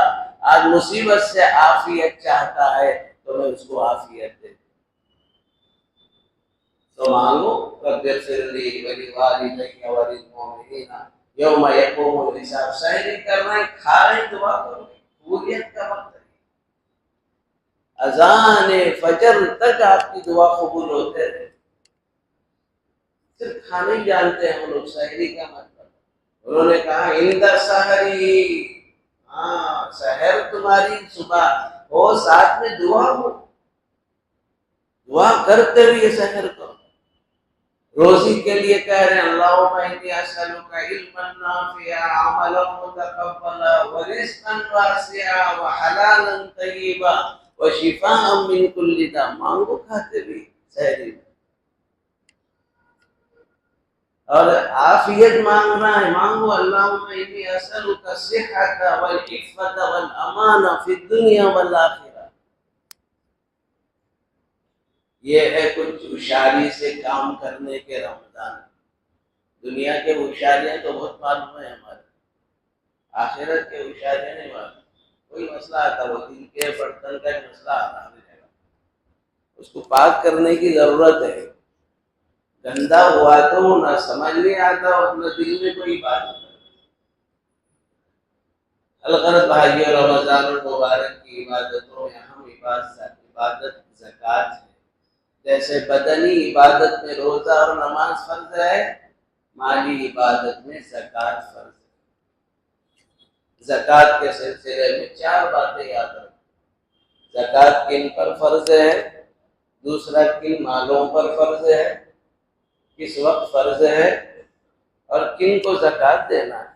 آج مصیبت سے عافیت چاہتا ہے تو میں اس کو عافیت دے دوں۔ تو مانگو رب اغفر لی ولوالدی وللمؤمنین یوم یقوم الحساب۔ سحری کر رہے ہیں، کھا رہے ہیں، دعا کرو، قبولیت کا وقت ہے۔ اذان فجر تک آپ کی دعا قبول ہوتے رہے۔ صرف کھانے ہی جانتے ہیں ہم لوگ، سحری کا مطلب انہوں نے کہا عند سحری، ہاں سحر تمہاری صبح ہو، ساتھ میں دعا ہو، دعا کرتے ہوئے سحر کرو۔ روزی کے لیے کہہ رہے ہیں اللہم انی اسألک علما نافعا عملا متقبلا ورزقا واسعا وحلالا طیبا وشفاء من کل داء. مانگو کھاتے بھی سحری میں، اور عافیت مانگنا ہے، مانگو اللہم انی اسألک الصحۃ والعفۃ والامان فی الدنیا والآخرہ. یہ ہے کچھ ہوشیاری سے کام کرنے کے رمضان. دنیا کے ہوشیاریاں تو بہت معلوم ہے ہمارے، آخرت کے ہوشیاریاں نہیں معلوم. کوئی مسئلہ آتا وہ دن کے برتن کا مسئلہ آتا ہے، اس کو پاک کرنے کی ضرورت ہے. گندا ہوا تو نہ سمجھ نہیں آتا اور نہ دل میں کوئی بات نہیں. الغرض بھائیو، رمضان المبارک کی عبادتوں میں اہم عبادت زکوٰۃ ہے. جیسے بدنی عبادت میں روزہ اور نماز فرض ہے، مالی عبادت میں زکوٰۃ فرض ہے. زکوٰۃ کے سلسلے میں 4 باتیں یاد رکھیں. زکوٰۃ کن پر فرض ہے، دوسرا کن مالوں پر فرض ہے، کس وقت فرض ہے، اور کن کو زکوٰۃ دینا ہے.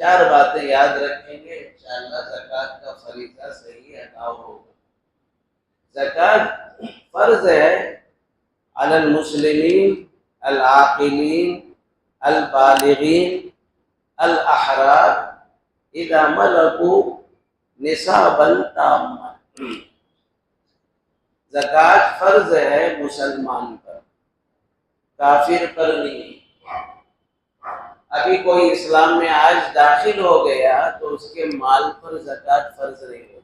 4 باتیں یاد رکھیں گے انشاءاللہ زکوٰۃ کا فریضہ صحیح ادا ہوگا. زکوٰۃ فرض ہے علی المسلمین العاقلین البالغین الاحرار اذا ملکوا نصابا تاما. زکوٰۃ فرض ہے مسلمان پر، کافر پر نہیں. ابھی کوئی اسلام میں آج داخل ہو گیا تو اس کے مال پر زکوٰۃ فرض نہیں ہوتی،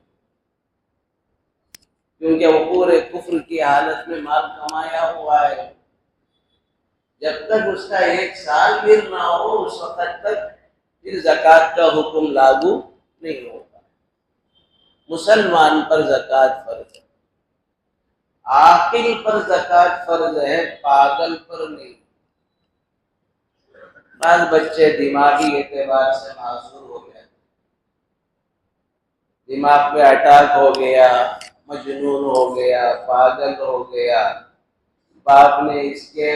کیونکہ وہ پورے کفر کی حالت میں مال کمایا ہوا ہے. جب تک اس کا 1 سال بھی نہ ہو اس وقت تک پھر زکوٰۃ کا حکم لاگو نہیں ہوگا. مسلمان پر زکوٰۃ فرض ہے، عاقل پر زکوٰۃ فرض ہے، پاگل پر نہیں. بعض بچے دماغی اعتبار سے معذور ہو گئے، دماغ پہ اٹیک ہو گیا، مجنون ہو گیا، پاگل ہو گیا. باپ نے اس کے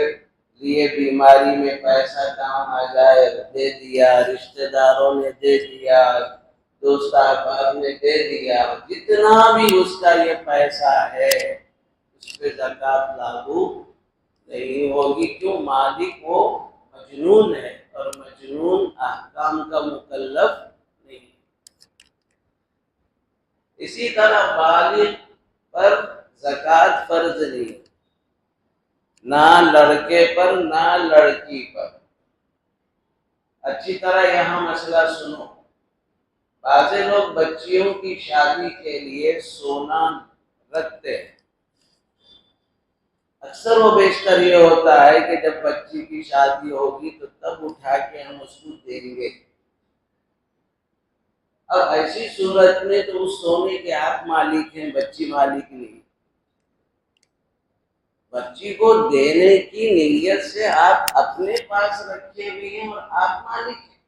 لیے بیماری میں پیسہ کام آ جائے دے دیا، رشتہ داروں نے دے دیا، دوست احباب نے دے دیا. جتنا بھی اس کا یہ پیسہ ہے اس پہ زکوٰۃ لاگو نہیں ہوگی. کیوں؟ مالک وہ مجنون ہے اور مجنون احکام کا مکلف نہیں. اسی طرح بالغ پر زکوٰۃ فرض نہیں، نہ لڑکے پر نہ لڑکی پر. اچھی طرح یہاں مسئلہ سنو. بعض لوگ بچیوں کی شادی کے لیے سونا رکھتے ہیں. اکثر و بیشتر یہ ہوتا ہے کہ جب بچی کی شادی ہوگی تو تب اٹھا کے ہم اس کو دیں گے. اب ایسی صورت میں تو اس سونے کے آپ مالک ہیں، بچی مالک نہیں. بچی کو دینے کی نیت سے آپ اپنے پاس رکھے ہوئے ہیں اور آپ مالک ہیں،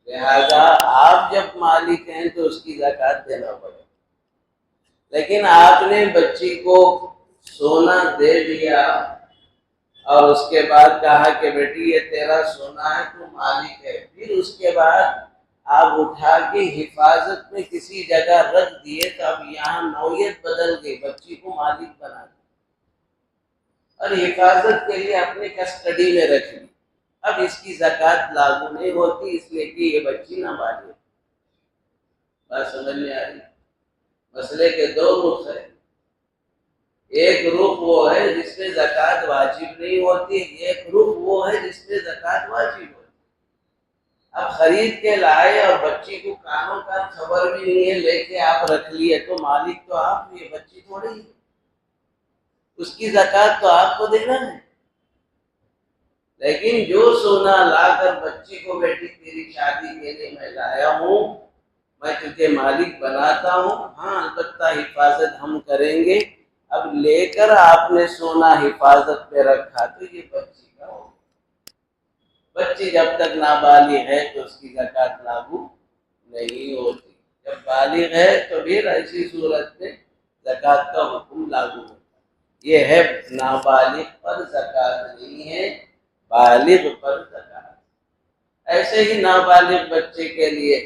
لہذا آپ جب مالک ہیں تو اس کی زکوٰۃ دینا پڑے. لیکن آپ نے بچی کو سونا دے دیا اور اس کے بعد کہا کہ بیٹی یہ تیرا سونا ہے، تو مالک ہے. پھر اس کے بعد آپ اٹھا کے حفاظت میں کسی جگہ رکھ دیے تو اب یہاں نوعیت بدل گئی، بچی کو مالک بنا دیا اور حفاظت کے لیے اپنے کسٹڈی میں رکھ لی. اب اس کی زکوٰۃ لاگو نہیں ہوتی، اس لیے کہ یہ بچی نہ بالغ. بات سمجھ میں آ رہی؟ مسئلے کے 2 رخ ہیں. ایک رخ وہ ہے جس میں زکوٰۃ واجب نہیں ہوتی، ایک رخ وہ ہے جس میں زکوٰۃ واجب ہوتی. اب خرید کے لائے اور بچی کو کانوں کا خبر بھی نہیں ہے، لے کے آپ رکھ لیے تو مالک تو آپ، یہ بچی تھوڑی ہے، اس کی زکوٰۃ تو آپ کو دینا ہے. لیکن جو سونا لا کر بچی کو بیٹی تیری شادی کے لیے میں لایا ہوں، میں تجھے مالک بناتا ہوں، ہاں البتہ حفاظت ہم کریں گے. اب لے کر آپ نے سونا حفاظت پہ رکھا تو یہ بچی کا ہو. بچی جب تک نابالغ ہے تو اس کی زکوٰۃ لاگو نہیں ہوتی. جب بالغ ہے تو پھر ایسی صورت میں زکوٰۃ کا حکم لاگو ہوتا ہے. یہ ہے نابالغ پر زکوٰۃ نہیں ہے، بالغ پر زکوٰۃ۔ ایسے ہی نابالغ بچے کے لیے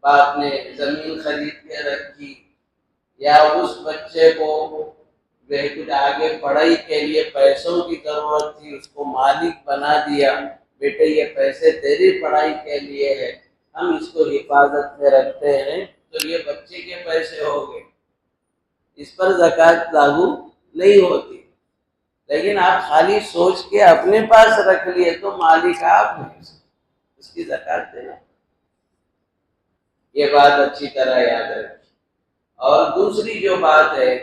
باپ نے زمین خرید کے رکھی، یا اس بچے کو کچھ آگے پڑھائی کے لیے پیسوں کی ضرورت تھی، اس کو مالک بنا دیا، بیٹے یہ پیسے تیری پڑھائی کے لیے ہے، ہم اس کو حفاظت میں رکھتے ہیں، تو یہ بچے کے پیسے ہو گئے، اس پر زکوٰۃ لاگو نہیں ہوتی۔ لیکن آپ خالی سوچ کے اپنے پاس رکھ لیے تو مالک آپ ہیں، اس کی زکوٰۃ دینا۔ یہ بات اچھی طرح یاد رکھیں۔ اور دوسری جو بات ہے،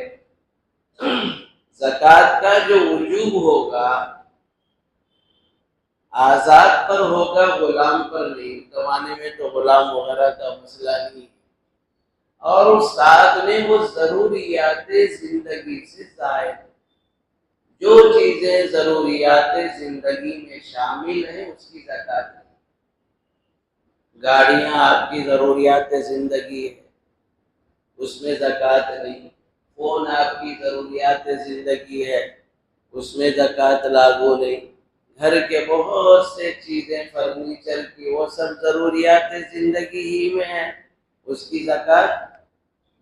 زکوٰۃ کا جو وجوب ہوگا آزاد پر ہوگا، غلام پر نہیں۔ زمانے میں تو غلام وغیرہ کا مسئلہ نہیں، اور ساتھ میں وہ ضروریات زندگی سے زائد، جو چیزیں ضروریات زندگی میں شامل ہیں اس کی زکوٰۃ نہیں۔ گاڑیاں آپ کی ضروریات زندگی ہے، اس میں زکوٰۃ نہیں۔ فون آپ کی ضروریات زندگی ہے، اس میں زکوٰۃ لاگو نہیں۔ گھر کے بہت سے چیزیں فرنیچر کی وہ سب ضروریات زندگی ہی میں ہیں، اس کی زکوٰۃ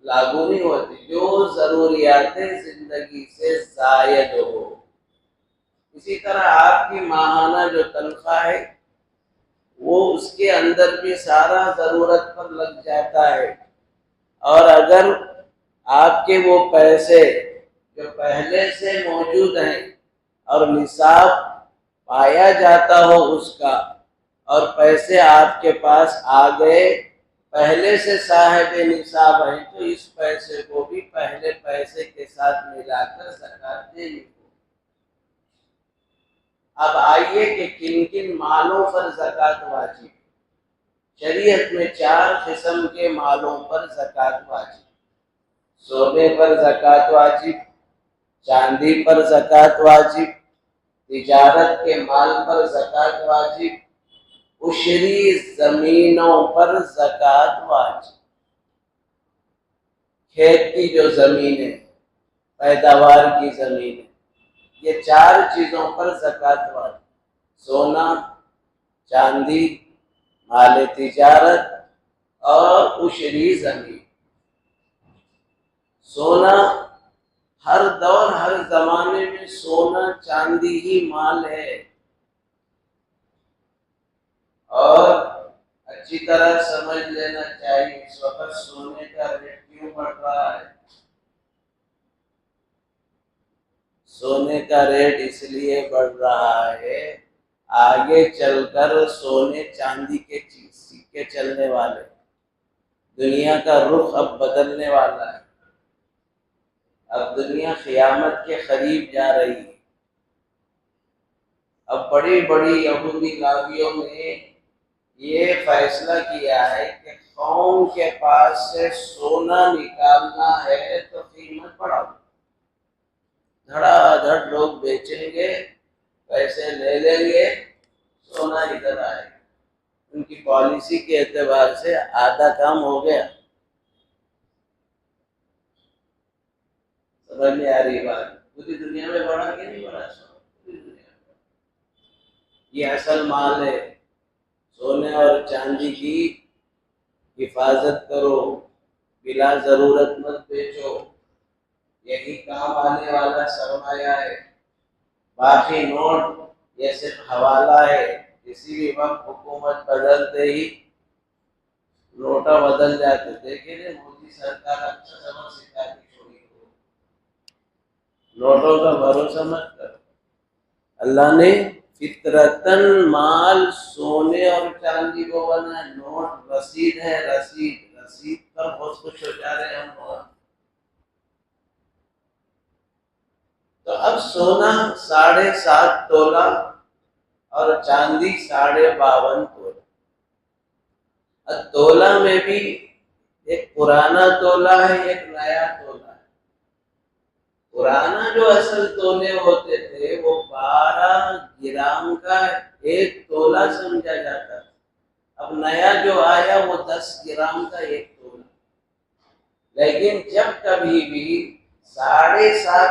لاگو نہیں ہوتی۔ جو ضروریات زندگی سے زائد ہو، اسی طرح آپ کی ماہانہ جو تنخواہ ہے وہ اس کے اندر بھی سارا ضرورت پر لگ جاتا ہے، اور اگر آپ کے وہ پیسے جو پہلے سے موجود ہیں اور نصاب پایا جاتا ہو اس کا، اور پیسے آپ کے پاس آ گئے، پہلے سے صاحب نصاب ہیں، تو اس پیسے کو بھی پہلے پیسے کے ساتھ ملا کر زکوٰۃ دینی ہوگی۔ اب آئیے کہ کن کن مالوں پر زکوٰۃ واجب۔ شریعت میں 4 قسم کے مالوں پر زکوٰۃ واجب: سونے پر زکوٰۃ واجب، چاندی پر زکوٰۃ واجب، تجارت کے مال پر زکوٰۃ واجب، عشری زمینوں پر زکوٰۃ واجب۔ کھیت کی جو زمین ہے، پیداوار کی زمین ہے، یہ 4 چیزوں پر زکوٰۃ واجب: سونا، چاندی، مال تجارت اور عشری زمین۔ سونا ہر دور ہر زمانے میں سونا چاندی ہی مال ہے، اور اچھی طرح سمجھ لینا چاہیے اس وقت سونے کا ریٹ کیوں بڑھ رہا ہے۔ سونے کا ریٹ اس لیے بڑھ رہا ہے، آگے چل کر سونے چاندی کے سکے چلنے والے، دنیا کا رخ اب بدلنے والا ہے، اب دنیا قیامت کے قریب جا رہی ہے۔ اب بڑی بڑی یہودی لابیوں نے یہ فیصلہ کیا ہے کہ قوم کے پاس سے سونا نکالنا ہے تو قیمت بڑھاؤ، دھڑا دھڑ لوگ بیچیں گے، پیسے لے لیں گے، سونا ادھر آئے گا۔ ان کی پالیسی کے اعتبار سے آدھا کام ہو گیا۔ سمجھ میں آ رہی بات؟ پوری دنیا میں بڑھا کہ نہیں بڑھا سونا؟ پوری دنیا میں یہ اصل مال ہے۔ سونے اور چاندی کی حفاظت کرو، بلا ضرورت مت بیچو، یہی کام آنے والا سرمایہ ہے۔ باقی نوٹ یہ صرف حوالہ ہے، کسی بھی وقت حکومت بدلتے ہی نوٹا بدل جاتے۔ دیکھیں مودی سرکار اچھا سبق سکھاتی چھوڑی کو، نوٹوں کا بھروسہ مت کرو۔ اللہ نے فطرتاً مال سونے اور چاندی کو بنا، نوٹ رسید ہے، رسید پر بہت خوش ہو جا رہے ہیں ہم لوگ۔ تو اب سونا 7.5 تولہ اور چاندی 52.5 تولہ۔ اب تولہ میں بھی ایک پرانا تولہ ہے، ایک نیا تولہ ہے۔ پرانا جو اصل تولے ہوتے تھے وہ 12 گرام کا 1 تولہ سمجھا جاتا تھا، اب نیا جو آیا وہ 10 گرام کا 1 تولہ۔ لیکن جب کبھی بھی 7.5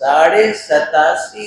87.5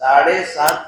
7.5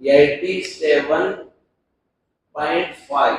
87.5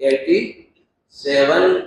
87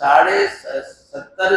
70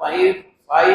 0.5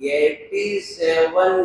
87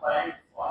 0.5।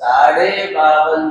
52.5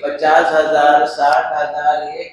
50,000 60,000 1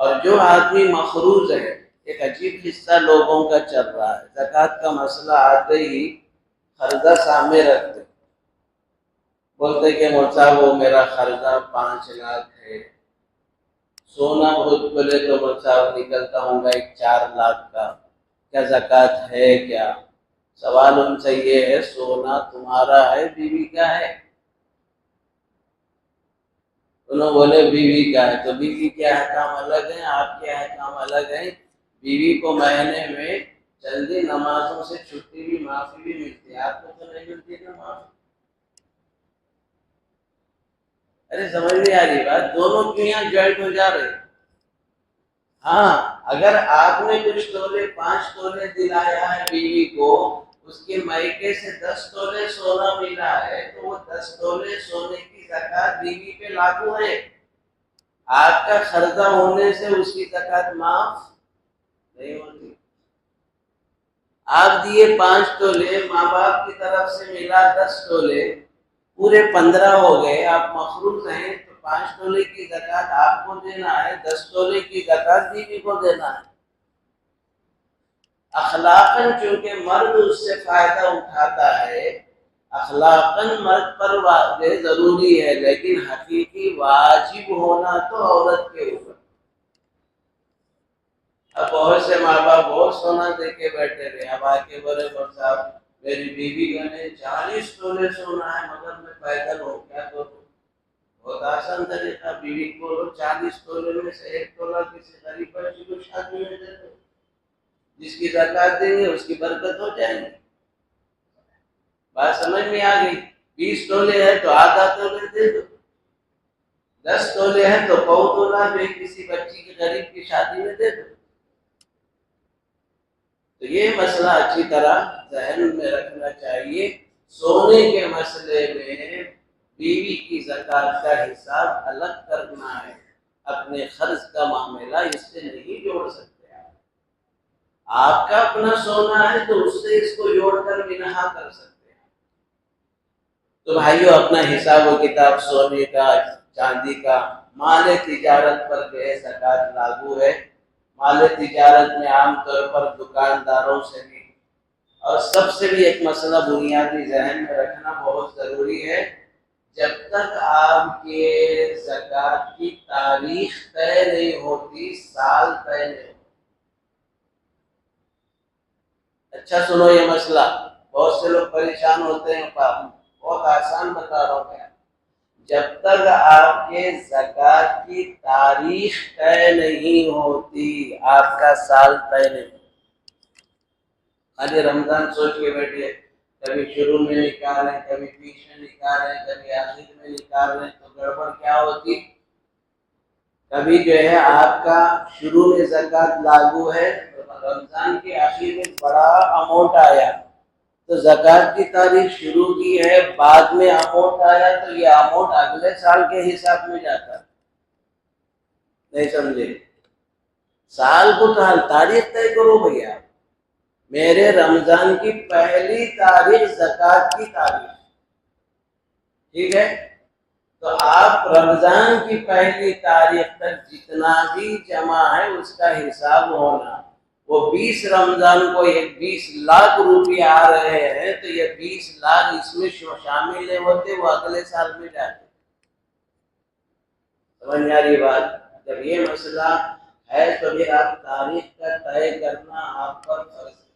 اور جو آدمی مخروض ہے، ایک عجیب قصہ لوگوں کا چل رہا ہے، زکوٰۃ کا مسئلہ آتے ہی قرضہ سامنے رکھتے، بولتے کہ مولوی صاحب وہ میرا قرضہ 5 لاکھ ہے، سونا بہت بولے تو مولوی صاحب نکلتا ہوں گا 4 لاکھ کا، کیا زکوٰۃ ہے کیا؟ سوال ان سے یہ ہے، سونا تمہارا ہے بیوی کا ہے؟ انہوں بولے بیوی کا ہے، تو بیوی کے احکام الگ ہیں، آپ کے احکام الگ ہیں۔ بیوی کو مہینے میں چندی نمازوں سے چھٹی بھی، معافی بھی ملتی ہے، آپ کو تو نہیں ملتی نا معافی۔ ارے سمجھ نہیں آ رہی بات، دونوں کیوں یہاں جوائنٹ ہو جا رہے؟ ہاں، اگر آپ نے کچھ تولے 5 تولے دلایا ہے بیوی کو، اس کے مائکے سے 10 تولے سونا ملا ہے، تو وہ 10 تولے سونے کی زکوٰۃ بیوی پہ لاگو ہے۔ آپ کا قرضہ ہونے سے اس کی زکوٰۃ معاف نہیں ہوتی۔ آپ دیے 5 تولے، ماں باپ کی طرف سے ملا 10 تولے، پورے 15 ہو گئے، آپ مخروض ہیں، تو 5 تولے کی زکوٰۃ آپ کو دینا ہے، 10 تولے کی زکوٰۃ بیوی کو دینا ہے۔ اخلاقاً چونکہ مرد اس سے فائدہ اٹھاتا ہے، اخلاقاً مرد پر واجب ضروری ہے، لیکن حقیقی واجب ہونا تو عورت کے اوپر۔ اب بہت سے ماں باپ بہت سونا دے کے بیٹھے رہے، اب آ کے بولے مولوی صاحب میری بیوی کا نے 40 تولے سونا ہے، مگر میں پیدل ہوں، کیا کروں؟ بہت آسان طریقہ، بیوی کو 40 تولے میں سے 1 تولہ کسی غریب بچی کو شادی میں دے دو، جس کی زکوٰۃ دیں گے اس کی برکت ہو جائے گی۔ بات سمجھ میں آ گئی؟ 20 تولے ہے تو آدھا تولے دے دو، 10 تولے ہے تو پو تولہ بھی کسی بچی کی غریب کی شادی میں دے دو۔ تو یہ مسئلہ اچھی طرح ذہن میں رکھنا چاہیے، سونے کے مسئلے میں بیوی کی زکوٰۃ کا حساب الگ کرنا ہے، اپنے قرض کا معاملہ اس سے نہیں جوڑ سکتے۔ آپ کا اپنا سونا ہے تو اس سے اس کو جوڑ کر منہا کر سکتے ہیں۔ تو بھائیو، اپنا حساب و کتاب سونے کا، چاندی کا، مال تجارت پر جو ہے زکوٰۃ لاگو ہے۔ مال تجارت میں عام طور پر دکانداروں سے بھی، اور سب سے بھی ایک مسئلہ بنیادی ذہن میں رکھنا بہت ضروری ہے، جب تک آپ کے زکوٰۃ کی تاریخ طے نہیں ہوتی، سال طے نہیں ہوتا۔ اچھا سنو یہ مسئلہ، بہت سے لوگ پریشان ہوتے ہیں، بہت آسان بتا رہا ہوں میں۔ جب تک آپ کے زکوٰۃ کی تاریخ طے نہیں ہوتی، آپ کا سال طے نہیں ہوتا۔ خالی رمضان سوچ کے بیٹھے، کبھی شروع میں نکال رہے ہیں، کبھی بیچ میں نکال رہے ہیں، کبھی آخر میں نکال رہے ہیں، تو گڑبڑ کیا ہوتی؟ کبھی جو ہے آپ کا شروع میں زکوٰۃ لاگو ہے، رمضان کے آخر میں بڑا اماؤنٹ آیا، تو زکوٰۃ کی تاریخ شروع کی ہے، بعد میں اماؤنٹ آیا، تو یہ اماؤنٹ اگلے سال کے حساب میں جاتا ہے۔ نہیں سمجھے؟ سال کو تاریخ طے کرو بھیا، میرے رمضان کی پہلی تاریخ زکوٰۃ کی تاریخ، ٹھیک ہے؟ تو آپ رمضان کی پہلی تاریخ تک جتنا بھی جمع ہے اس کا حساب ہونا۔ وہ 20 رمضان کو یہ 20 لاکھ روپے آ رہے ہیں، تو یہ 20 لاکھ اس میں شامل نہیں ہوتے، وہ اگلے سال میں جاتے۔ سمجھ میں آ رہی بات؟ جب یہ مسئلہ ہے تو پھر آپ تاریخ کا طے کرنا آپ پر فرض ہے۔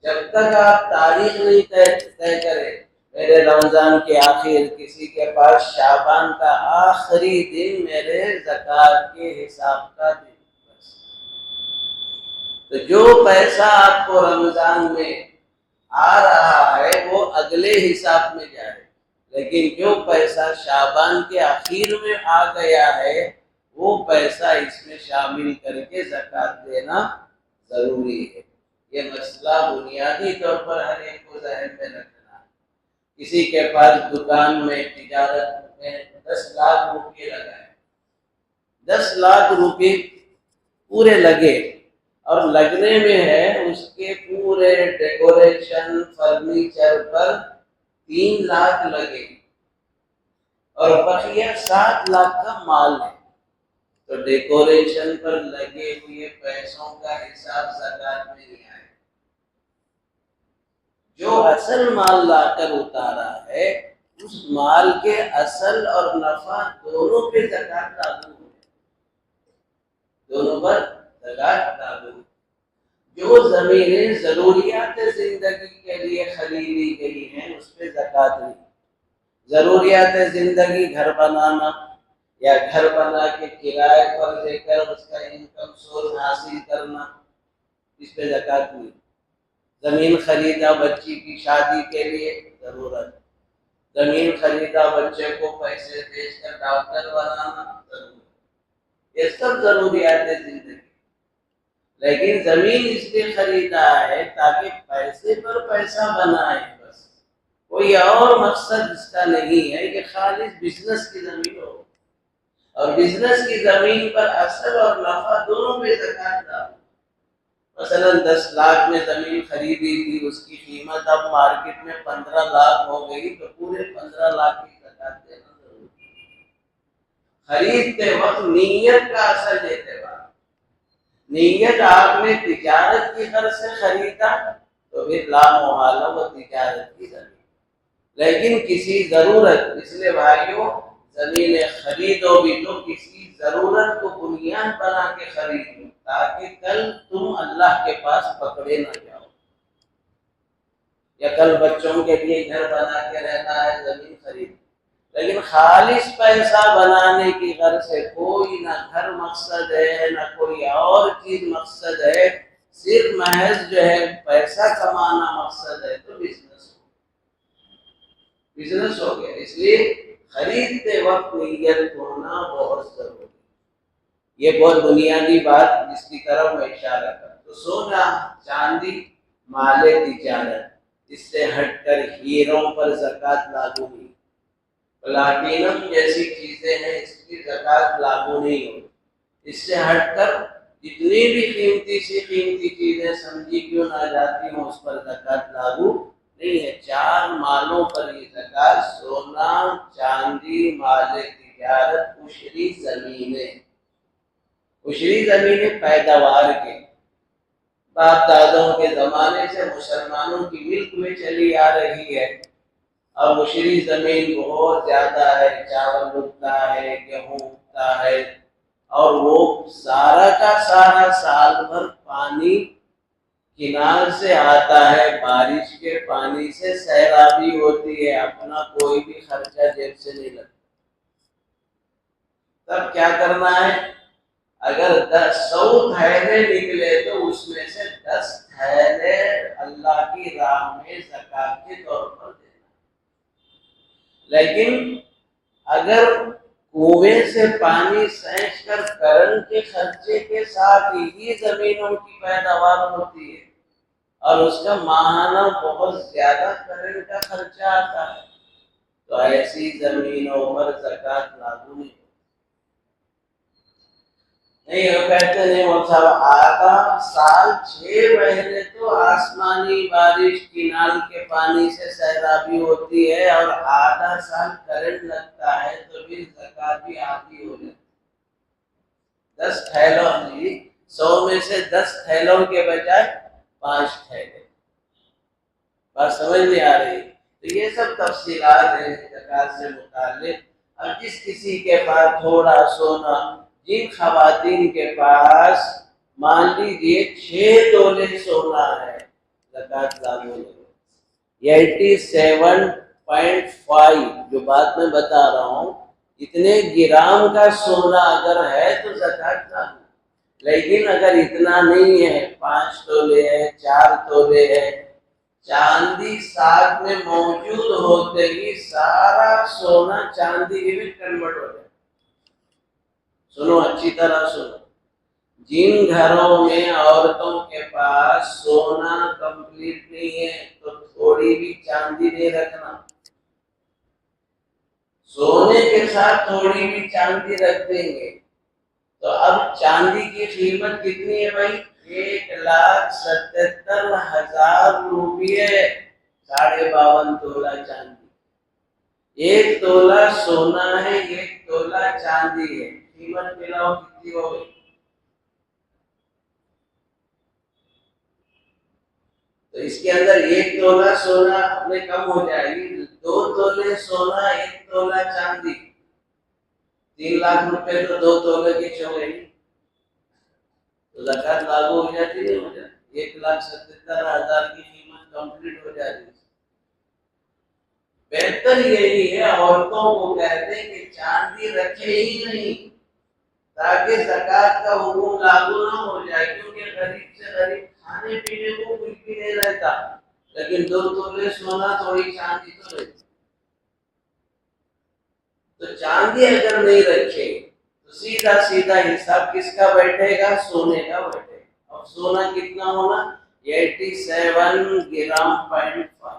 جب تک آپ تاریخ نہیں طے کریں، میرے رمضان کے آخر، کسی کے پاس شعبان کا آخری دن میرے زکوٰۃ کے حساب کا دن، تو جو پیسہ آپ کو رمضان میں آ رہا ہے وہ اگلے حساب میں جائے، لیکن جو پیسہ شعبان کے آخر میں آ گیا ہے وہ پیسہ اس میں شامل کر کے زکوٰۃ دینا ضروری ہے۔ یہ مسئلہ بنیادی طور پر ہر ایک کو ذہن میں رکھنا ہے۔ کسی کے پاس دکان میں تجارت میں 10 لاکھ روپے لگائے، 10 لاکھ روپے پورے لگے، اور لگنے میں ہے اس کے پورے ڈیکوریشن فرنیچر پر 3 لاکھ لگے، اور بقیہ 7 لاکھ کا مال ہے۔ تو ڈیکوریشن پر لگے ہوئے پیسوں کا حساب زکات میں نہیں آئے. جو اصل مال لا کر اتارا ہے اس مال کے اصل اور نفع دونوں پہ زکات لاگو ہے، دونوں پر زکات لاگو ہے. جو زمینیں ضروریات زندگی کے لیے خریدی گئی ہیں اس پہ زکات نہیں. ضروریات زندگی گھر بنانا یا گھر بنا کے کرائے پر دے کر اس کا انکم سورس حاصل کرنا، اس پہ زکات نہیں. زمین خریدا بچی کی شادی کے لیے، ضرورت. زمین خریدا بچے کو پیسے بیچ کر ڈاکٹر بنانا، ضرورت. یہ سب ضروریات زندگی. لیکن زمین اس لیے خریدا ہے تاکہ پیسے پر پیسہ بنائے، بس کوئی اور مقصد اس کا نہیں ہے کہ خالص بزنس کی زمین ہو. اور بزنس کی زمین پر اصل اور نفع دونوں پہ زکات ڈالو. مثلا 10 لاکھ میں زمین خریدی تھی، اس کی قیمت اب مارکیٹ میں 15 لاکھ ہو گئی تو پورے 15 لاکھ کی زکات دینا ضروری ہے. خریدتے وقت نیت کا اثر اعتبار. نیت آپ نے تجارت کی غرض سے خریدا تو پھر لا محالہ وہ تجارت کی زمین. لیکن کسی ضرورت، اس لیے بھائیوں زمینیں خریدو بھی تو کسی ضرورت کو بنیاد بنا کے خریدو تاکہ کل تم اللہ کے پاس پکڑے نہ جاؤ. یا کل بچوں کے لیے گھر بنا کے رہنا ہے زمین خرید، لیکن خالص پیسہ بنانے کی غرض سے کوئی نہ گھر مقصد ہے نہ کوئی اور چیز مقصد ہے، صرف محض جو ہے پیسہ کمانا مقصد ہے، تو بزنس ہو گیا. اس لیے خریدتے وقت نیت ہونا بہت ضروری ہے. یہ بہت بنیادی بات جس کی طرف میں اشارہ کروں. تو سونا چاندی مال تجارت، اس سے ہٹ کر ہیروں پر زکات لاگو نہیں. پلاٹینم جیسی چیزیں ہیں اس کی زکات لاگو نہیں ہوتی. اس سے ہٹ کر جتنی بھی قیمتی چیزیں سمجھی کیوں نہ جاتی ہوں اس پر زکات لاگو نہیں ہے. 4 مالوں پر یہ زکات: سونا، چاندی، مال تجارت، عشری زمینیں. عشری زمینیں پیداوار کے باپ دادوں کے زمانے سے مسلمانوں کی ملک میں چلی آ رہی ہے. اب عشری زمین بہت زیادہ ہے، چاول اگتا ہے، گیہوں اگتا ہے، اور وہ سارا کا سارا سال بھر پانی کنار سے آتا ہے، بارش کے پانی سے سیرابی ہوتی ہے، اپنا کوئی بھی خرچہ جیب سے نہیں لگتا. تب کیا کرنا ہے؟ اگر 100 تھیلے نکلے تو اس میں سے 10 تھیلے اللہ کی راہ میں زکات کے طور پر دینا. لیکن اگر کنویں سے پانی سینچ کر کرنٹ کے خرچے کے ساتھ ہی زمینوں کی پیداوار ہوتی ہے اور اس کا ماہانہ بہت زیادہ کرنٹ کا خرچہ آتا ہے، تو ایسی زمینوں پر زکات لاگو نہیں. نہیں وہ کہتے نہیں وہ صاحب آدھا سال 6 مہینے تو آسمانی بارش کنال کے پانی سے سیرابی ہوتی ہے اور آدھا سال کرنٹ لگتا ہے تو بھی زکات بھی آدھی ہو جاتی. 10 تھیلوں 100 میں سے 10 تھیلوں کے بجائے 5 تھیلے. بات سمجھ میں آ رہی؟ تو یہ سب تفصیلات ہیں زکات سے متعلق. اب جس کسی کے پاس تھوڑا سونا، جن خواتین کے پاس مان لیجیے 6 تولے سونا ہے، زکات لاگو نہیں. 87.5 جو بات میں بتا رہا ہوں، اتنے گرام کا سونا اگر ہے تو زکات لاگو. لیکن اگر اتنا نہیں ہے، 5 تولے ہے، 4 تولے ہے، چاندی ساتھ میں موجود ہوتے ہی سارا سونا چاندی میں کنورٹ ہو جائے. سنو اچھی طرح سنو. جن گھروں میں عورتوں کے پاس سونا کمپلیٹ نہیں ہے تو تھوڑی بھی چاندی نہیں رکھنا. سونے کے ساتھ تھوڑی بھی چاندی رکھ دیں گے تو اب چاندی کی قیمت کتنی ہے بھائی؟ 1,77,000 روپیے. 52.5 تولہ چاندی. 1 تولہ سونا ہے، 1 تولہ چاندی ہے. قیمت ملاؤ کتنی ہو گئی؟ تو اس کے اندر 1 تولہ سونا اپنے کم ہو جائے گی، 2 تولے سونا 1 تولہ چاندی، 3 لاکھ روپے تو 2 تولے کی ہو گئی، تو زکات لاگو ہو جاتی نہیں ہو جاتی؟ 1,77,000 کی قیمت کمپلیٹ ہو جاتی ہے۔ بہتر یہی ہے عورتوں کو کہتے ہیں کہ چاندی رکھے ہی نہیں تاکہ زکات کا حکم لاگو نہ ہو جائے، کیونکہ غریب سے غریب کھانے پینے کو کچھ بھی نہیں رہتا، لیکن 2 تولے سونا تھوڑی چاندی تو رہتی۔ تو چاندی اگر نہیں رکھے تو سیدھا سیدھا حساب کس کا بیٹھے گا؟ سونے کا بیٹھے گا۔ اب سونا کتنا ہونا؟ 87 گرام 0.5۔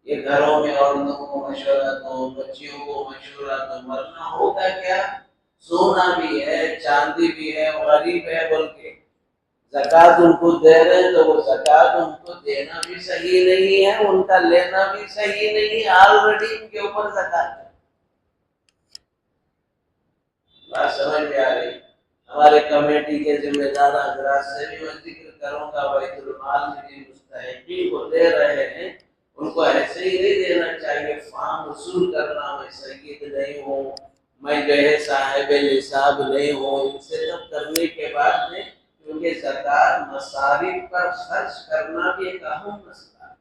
یہ گھروں میں عورتوں کو مشورہ دو، بچیوں کو مشورہ دو، ورنہ ہوگا کیا؟ سونا بھی ہے چاندی بھی ہے، غریب ہے بول کے زکات ان کو دے رہے ہیں، تو وہ زکات ان کو دینا بھی صحیح نہیں ہے، ان کا لینا بھی صحیح نہیں ہے، آلریڈی ان کے اوپر زکات ہے۔ بات سمجھ میں آ رہی؟ ہمارے کمیٹی کے ذمہ دار حضرات سے بھی میں ذکر کروں گا، بیت المال میں جو مستحقین کو دے رہے ہیں ان کو ایسے ہی نہیں دینا چاہیے فارم وصول کرنا، میں سید نہیں ہوں، میں جو ہے صاحب نصاب نہیں ہوں، ان سے سب کرنے کے بعد میں، کیونکہ زکات مصارف پر خرچ کرنا بھی ایک اہم مسئلہ ہے۔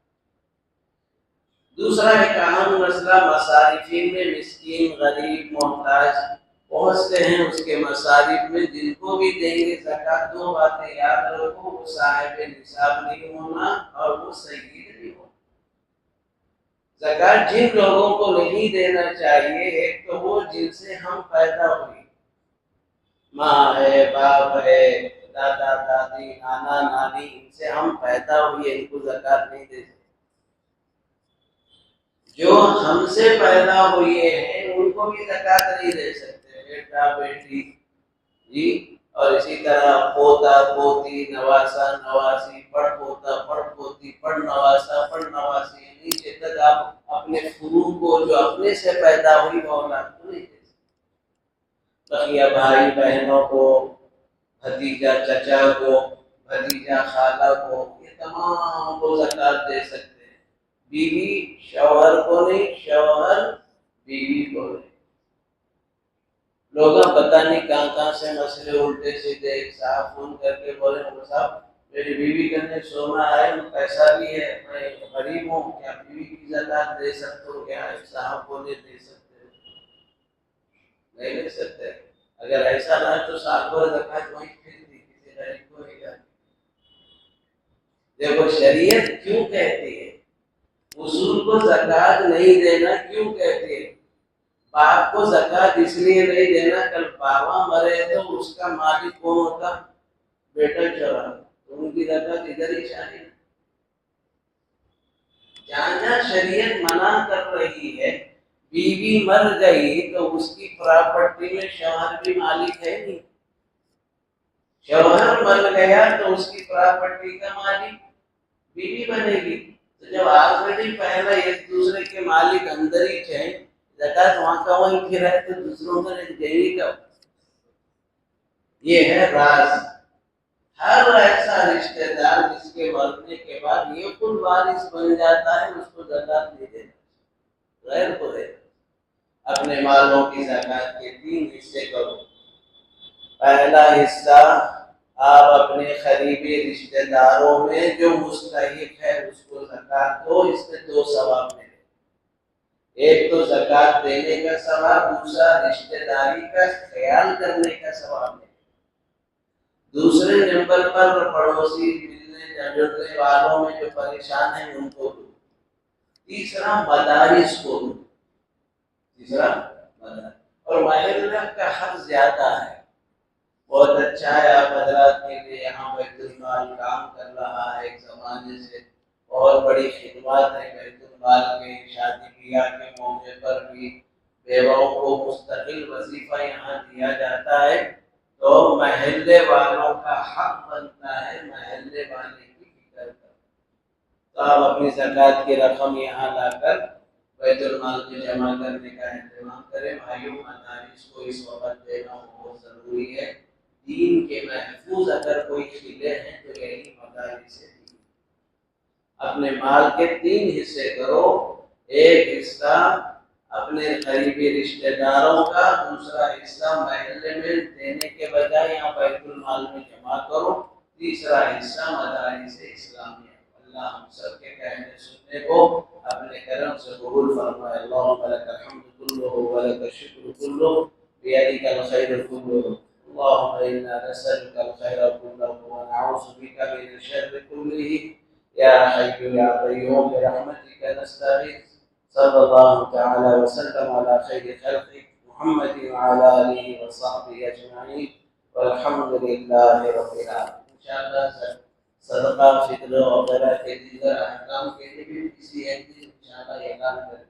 دوسرا ایک اہم مسئلہ مصارفین میں مسکین غریب محتاج پہنچتے ہیں، اس کے مصارف میں جن کو بھی دیں گے زکات، 2 باتیں یاد رکھو، وہ صاحب نصاب نہیں ہونا اور وہ سید نہیں ہونا۔ زکات جن لوگوں کو نہیں دینا چاہیے، ایک تو وہ جن سے ہم پیدا ہوئے، ماں ہے، باپ ہے، دادا دادی، نانا نانی، ان سے ہم پیدا ہوئے، ان کو زکات نہیں دے سکتے۔ جو ہم سے پیدا ہوئے ہیں ان کو بھی زکات نہیں دے سکتے، بیٹا بیٹی جی، اور اسی طرح پوتا پوتی، نواسا نواسی، پڑ پوتا پڑ پوتی، پڑ نواسا پڑ نواسی، نیچے تک آپ اپنے فروع کو جو اپنے سے پیدا ہوئی اولاد کو نہیں دے سکتے۔ بقیہ بھائی بہنوں کو، بھتیجا چچا کو، بھتیجا خالہ کو، یہ تمام کو زکات دے سکتے ہیں، بیوی شوہر کو نہیں، شوہر بیوی کو نہیں۔ لوگ پتہ نہیں کہاں سے مسئلے الٹے سیدھے، ایک صاحب فون کر کے بولے صاحب میری بیوی کے سونا ہے، پیسہ بھی ہے، میں غریب ہوں، کیا بیوی کی زکات دے سکتے ہو؟ کیا صاحب بولے دے سکتے ہو؟ نہیں دے سکتے۔ اگر ایسا نہ تو سال بھر زکات وہیں پھر دی، کسی غریب کو نہیں جاتی۔ دیکھو شریعت کیوں کہتی ہے اصول کو زکات نہیں دینا، کیوں کہتی ہے؟ باپ کو زکات اس لیے نہیں دینا، کل بابا مرے تو اس کا مالک کون ہوتا؟ بیٹا چورا، تو ان کی زکات ادھر ہی شامل ہے۔ جہاں شریعت منع کر رہی ہے، بیوی مر گئی تو اس کی پراپرٹی میں شوہر بھی مالک ہے نہیں، شوہر مر گیا تو اس کی پراپرٹی کا مالک بیوی بنے گی۔ تو جب آلریڈی پہلا ایک دوسرے کے مالک اندر ہی تھے، زکات وہاں کا وہیں پھر ہے، تو دوسروں کا دیوی کا۔ یہ ہے راز۔ ہر ایسا رشتہ دار جس کے مرنے کے بعد یہ خود وارث بن جاتا ہے، اس کو زکات نہیں دینا، غیر کو دینا۔ اپنے مالوں کی زکات کے 3 حصے کرو۔ پہلا حصہ آپ اپنے قریبی رشتہ داروں میں جو مستحق ہے اس کو زکات دو، اس میں 2 ثواب ملے، ایک تو زکات دینے کا ثواب، دوسرا رشتہ داری کا خیال کرنے کا ثواب ملے۔ دوسرے نمبر پر پڑوسی ملنے جلنے والوں میں جو پریشان ہیں ان کو دو۔ تیسرا مدارس کو دو، تیسرا مدارس، اور محلہ کا حق زیادہ ہے۔ بہت اچھا ہے آپ حضرات کے لیے یہاں بیت المال کام کر رہا ہے، ایک زمانے سے بہت بڑی خدمات ہے بیت المال کے، شادی بیاہ کے موقع پر بھی بیواؤں کو مستقل وظیفہ یہاں دیا جاتا ہے، تو محلے والوں کا حق بنتا ہے محلے والے کی فکر کر۔ تو آپ اپنی زکات کی رقم یہاں لا کر بیت المال کو جمع کرنے کا اہتمام کریں. بھائیوں مدارس کو اس وقت دینا بہت ضروری ہے. دین کے محفوظ اگر کوئی چیزیں ہیں تو یہی مدارس ہے. اپنے مال کے 3 حصے کرو. ایک حصہ اپنے قریبی رشتہ داروں کا، دوسرا حصہ محلے میں دینے کے بجائے یہاں بیت المال میں جمع کرو، تیسرا حصہ مدارس اسلامیہ. اللہ ہم سب کے کہنے سننے کو اپنے کرم سے قبول فرمائے. اللہم لک الحمد کلہ ولک الشکر کلہ بیدک الخیر کلہ. اللہم انا نسألک الخیر کلہ ونعوذ بک من الشر کلہ. یا حی یا قیوم برحمتک نستغیث. صلی اللہ تعالی وسلم علی خیر خلقہ محمد وعلی آلہ وصحبہ اجمعین والحمد للہ رب العالمین. انشاءاللہ صدقہ فطر وغیرہ کے دیگر احکام کے لیے بھی کسی ایک دن انشاءاللہ اعلان کریں.